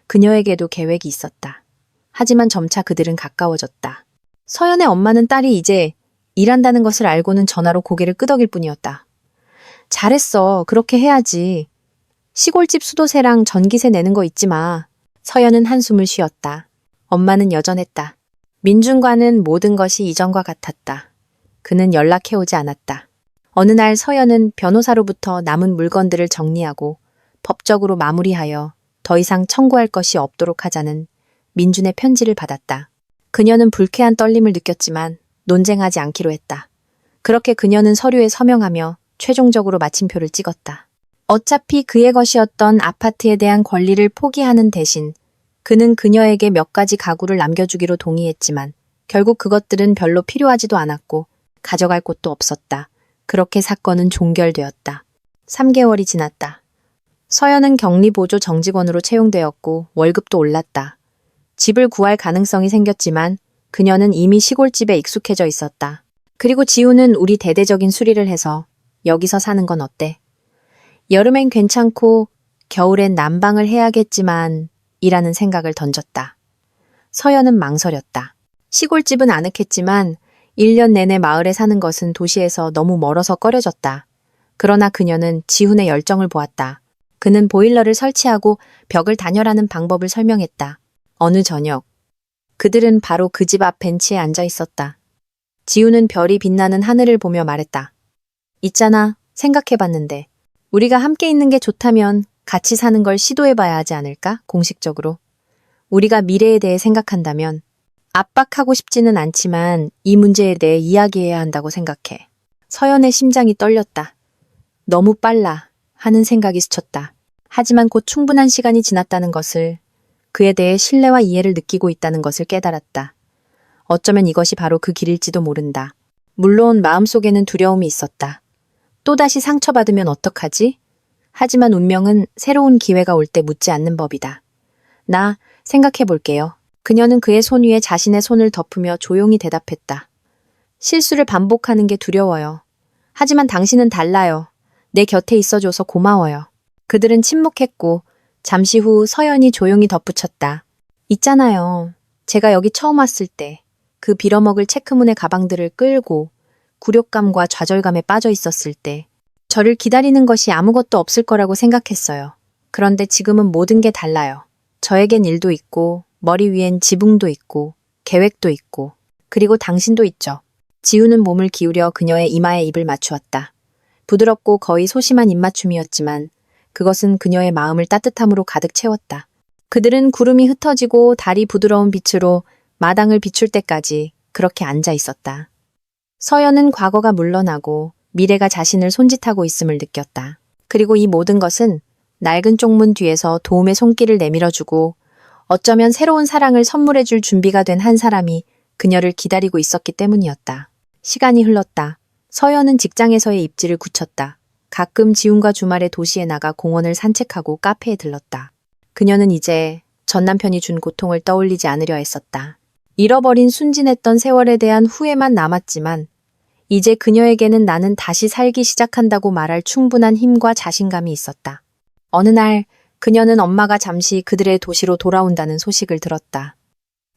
그녀에게도 계획이 있었다. 하지만 점차 그들은 가까워졌다. 서연의 엄마는 딸이 이제 일한다는 것을 알고는 전화로 고개를 끄덕일 뿐이었다. 잘했어. 그렇게 해야지. 시골집 수도세랑 전기세 내는 거 잊지 마. 서연은 한숨을 쉬었다. 엄마는 여전했다. 민준과는 모든 것이 이전과 같았다. 그는 연락해오지 않았다. 어느 날 서연은 변호사로부터 남은 물건들을 정리하고 법적으로 마무리하여 더 이상 청구할 것이 없도록 하자는 민준의 편지를 받았다. 그녀는 불쾌한 떨림을 느꼈지만 논쟁하지 않기로 했다. 그렇게 그녀는 서류에 서명하며 최종적으로 마침표를 찍었다. 어차피 그의 것이었던 아파트에 대한 권리를 포기하는 대신 그는 그녀에게 몇 가지 가구를 남겨주기로 동의했지만 결국 그것들은 별로 필요하지도 않았고 가져갈 곳도 없었다. 그렇게 사건은 종결되었다. 3개월이 지났다. 서연은 격리보조 정직원으로 채용되었고 월급도 올랐다. 집을 구할 가능성이 생겼지만 그녀는 이미 시골집에 익숙해져 있었다. 그리고 지우는 우리 대대적인 수리를 해서 여기서 사는 건 어때? 여름엔 괜찮고 겨울엔 난방을 해야겠지만 이라는 생각을 던졌다. 서연은 망설였다. 시골집은 아늑했지만 1년 내내 마을에 사는 것은 도시에서 너무 멀어서 꺼려졌다. 그러나 그녀는 지훈의 열정을 보았다. 그는 보일러를 설치하고 벽을 단열하는 방법을 설명했다. 어느 저녁, 그들은 바로 그 집 앞 벤치에 앉아 있었다. 지훈은 별이 빛나는 하늘을 보며 말했다. 있잖아, 생각해봤는데 우리가 함께 있는 게 좋다면 같이 사는 걸 시도해봐야 하지 않을까? 공식적으로. 우리가 미래에 대해 생각한다면 압박하고 싶지는 않지만 이 문제에 대해 이야기해야 한다고 생각해. 서연의 심장이 떨렸다. 너무 빨라 하는 생각이 스쳤다. 하지만 곧 충분한 시간이 지났다는 것을, 그에 대해 신뢰와 이해를 느끼고 있다는 것을 깨달았다. 어쩌면 이것이 바로 그 길일지도 모른다. 물론 마음속에는 두려움이 있었다. 또다시 상처받으면 어떡하지? 하지만 운명은 새로운 기회가 올 때 묻지 않는 법이다. 나 생각해 볼게요. 그녀는 그의 손 위에 자신의 손을 덮으며 조용히 대답했다. 실수를 반복하는 게 두려워요. 하지만 당신은 달라요. 내 곁에 있어줘서 고마워요. 그들은 침묵했고 잠시 후 서연이 조용히 덧붙였다. 있잖아요. 제가 여기 처음 왔을 때 그 빌어먹을 체크문의 가방들을 끌고 굴욕감과 좌절감에 빠져 있었을 때 저를 기다리는 것이 아무것도 없을 거라고 생각했어요. 그런데 지금은 모든 게 달라요. 저에겐 일도 있고 머리 위엔 지붕도 있고 계획도 있고 그리고 당신도 있죠. 지우는 몸을 기울여 그녀의 이마에 입을 맞추었다. 부드럽고 거의 소심한 입맞춤이었지만 그것은 그녀의 마음을 따뜻함으로 가득 채웠다. 그들은 구름이 흩어지고 달이 부드러운 빛으로 마당을 비출 때까지 그렇게 앉아 있었다. 서연은 과거가 물러나고 미래가 자신을 손짓하고 있음을 느꼈다. 그리고 이 모든 것은 낡은 쪽문 뒤에서 도움의 손길을 내밀어주고 어쩌면 새로운 사랑을 선물해줄 준비가 된 한 사람이 그녀를 기다리고 있었기 때문이었다. 시간이 흘렀다. 서연은 직장에서의 입지를 굳혔다. 가끔 지훈과 주말에 도시에 나가 공원을 산책하고 카페에 들렀다. 그녀는 이제 전 남편이 준 고통을 떠올리지 않으려 했었다. 잃어버린 순진했던 세월에 대한 후회만 남았지만 이제 그녀에게는 나는 다시 살기 시작한다고 말할 충분한 힘과 자신감이 있었다. 어느 날 그녀는 엄마가 잠시 그들의 도시로 돌아온다는 소식을 들었다.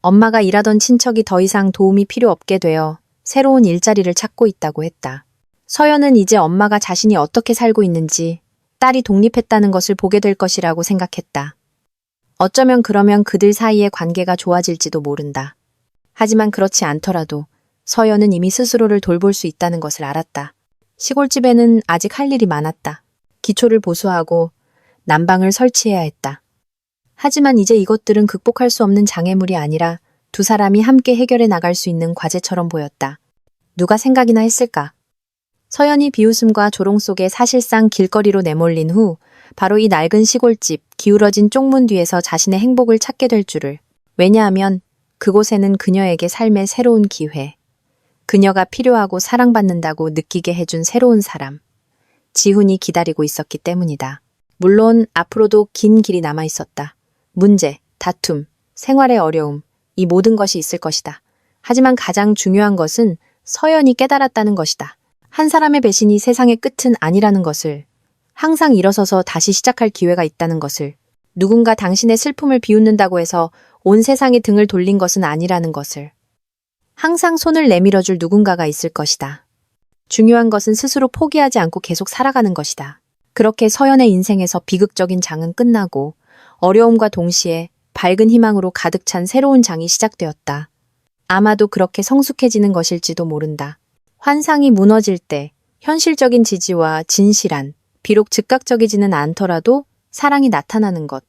엄마가 일하던 친척이 더 이상 도움이 필요 없게 되어 새로운 일자리를 찾고 있다고 했다. 서연은 이제 엄마가 자신이 어떻게 살고 있는지, 딸이 독립했다는 것을 보게 될 것이라고 생각했다. 어쩌면 그러면 그들 사이의 관계가 좋아질지도 모른다. 하지만 그렇지 않더라도 서연은 이미 스스로를 돌볼 수 있다는 것을 알았다. 시골집에는 아직 할 일이 많았다. 기초를 보수하고 난방을 설치해야 했다. 하지만 이제 이것들은 극복할 수 없는 장애물이 아니라 두 사람이 함께 해결해 나갈 수 있는 과제처럼 보였다. 누가 생각이나 했을까? 서연이 비웃음과 조롱 속에 사실상 길거리로 내몰린 후 바로 이 낡은 시골집, 기울어진 쪽문 뒤에서 자신의 행복을 찾게 될 줄을. 왜냐하면 그곳에는 그녀에게 삶의 새로운 기회, 그녀가 필요하고 사랑받는다고 느끼게 해준 새로운 사람, 지훈이 기다리고 있었기 때문이다. 물론 앞으로도 긴 길이 남아 있었다. 문제, 다툼, 생활의 어려움, 이 모든 것이 있을 것이다. 하지만 가장 중요한 것은 서연이 깨달았다는 것이다. 한 사람의 배신이 세상의 끝은 아니라는 것을, 항상 일어서서 다시 시작할 기회가 있다는 것을, 누군가 당신의 슬픔을 비웃는다고 해서 온 세상이 등을 돌린 것은 아니라는 것을, 항상 손을 내밀어줄 누군가가 있을 것이다. 중요한 것은 스스로 포기하지 않고 계속 살아가는 것이다. 그렇게 서연의 인생에서 비극적인 장은 끝나고 어려움과 동시에 밝은 희망으로 가득 찬 새로운 장이 시작되었다. 아마도 그렇게 성숙해지는 것일지도 모른다. 환상이 무너질 때 현실적인 지지와 진실한, 비록 즉각적이지는 않더라도 사랑이 나타나는 것.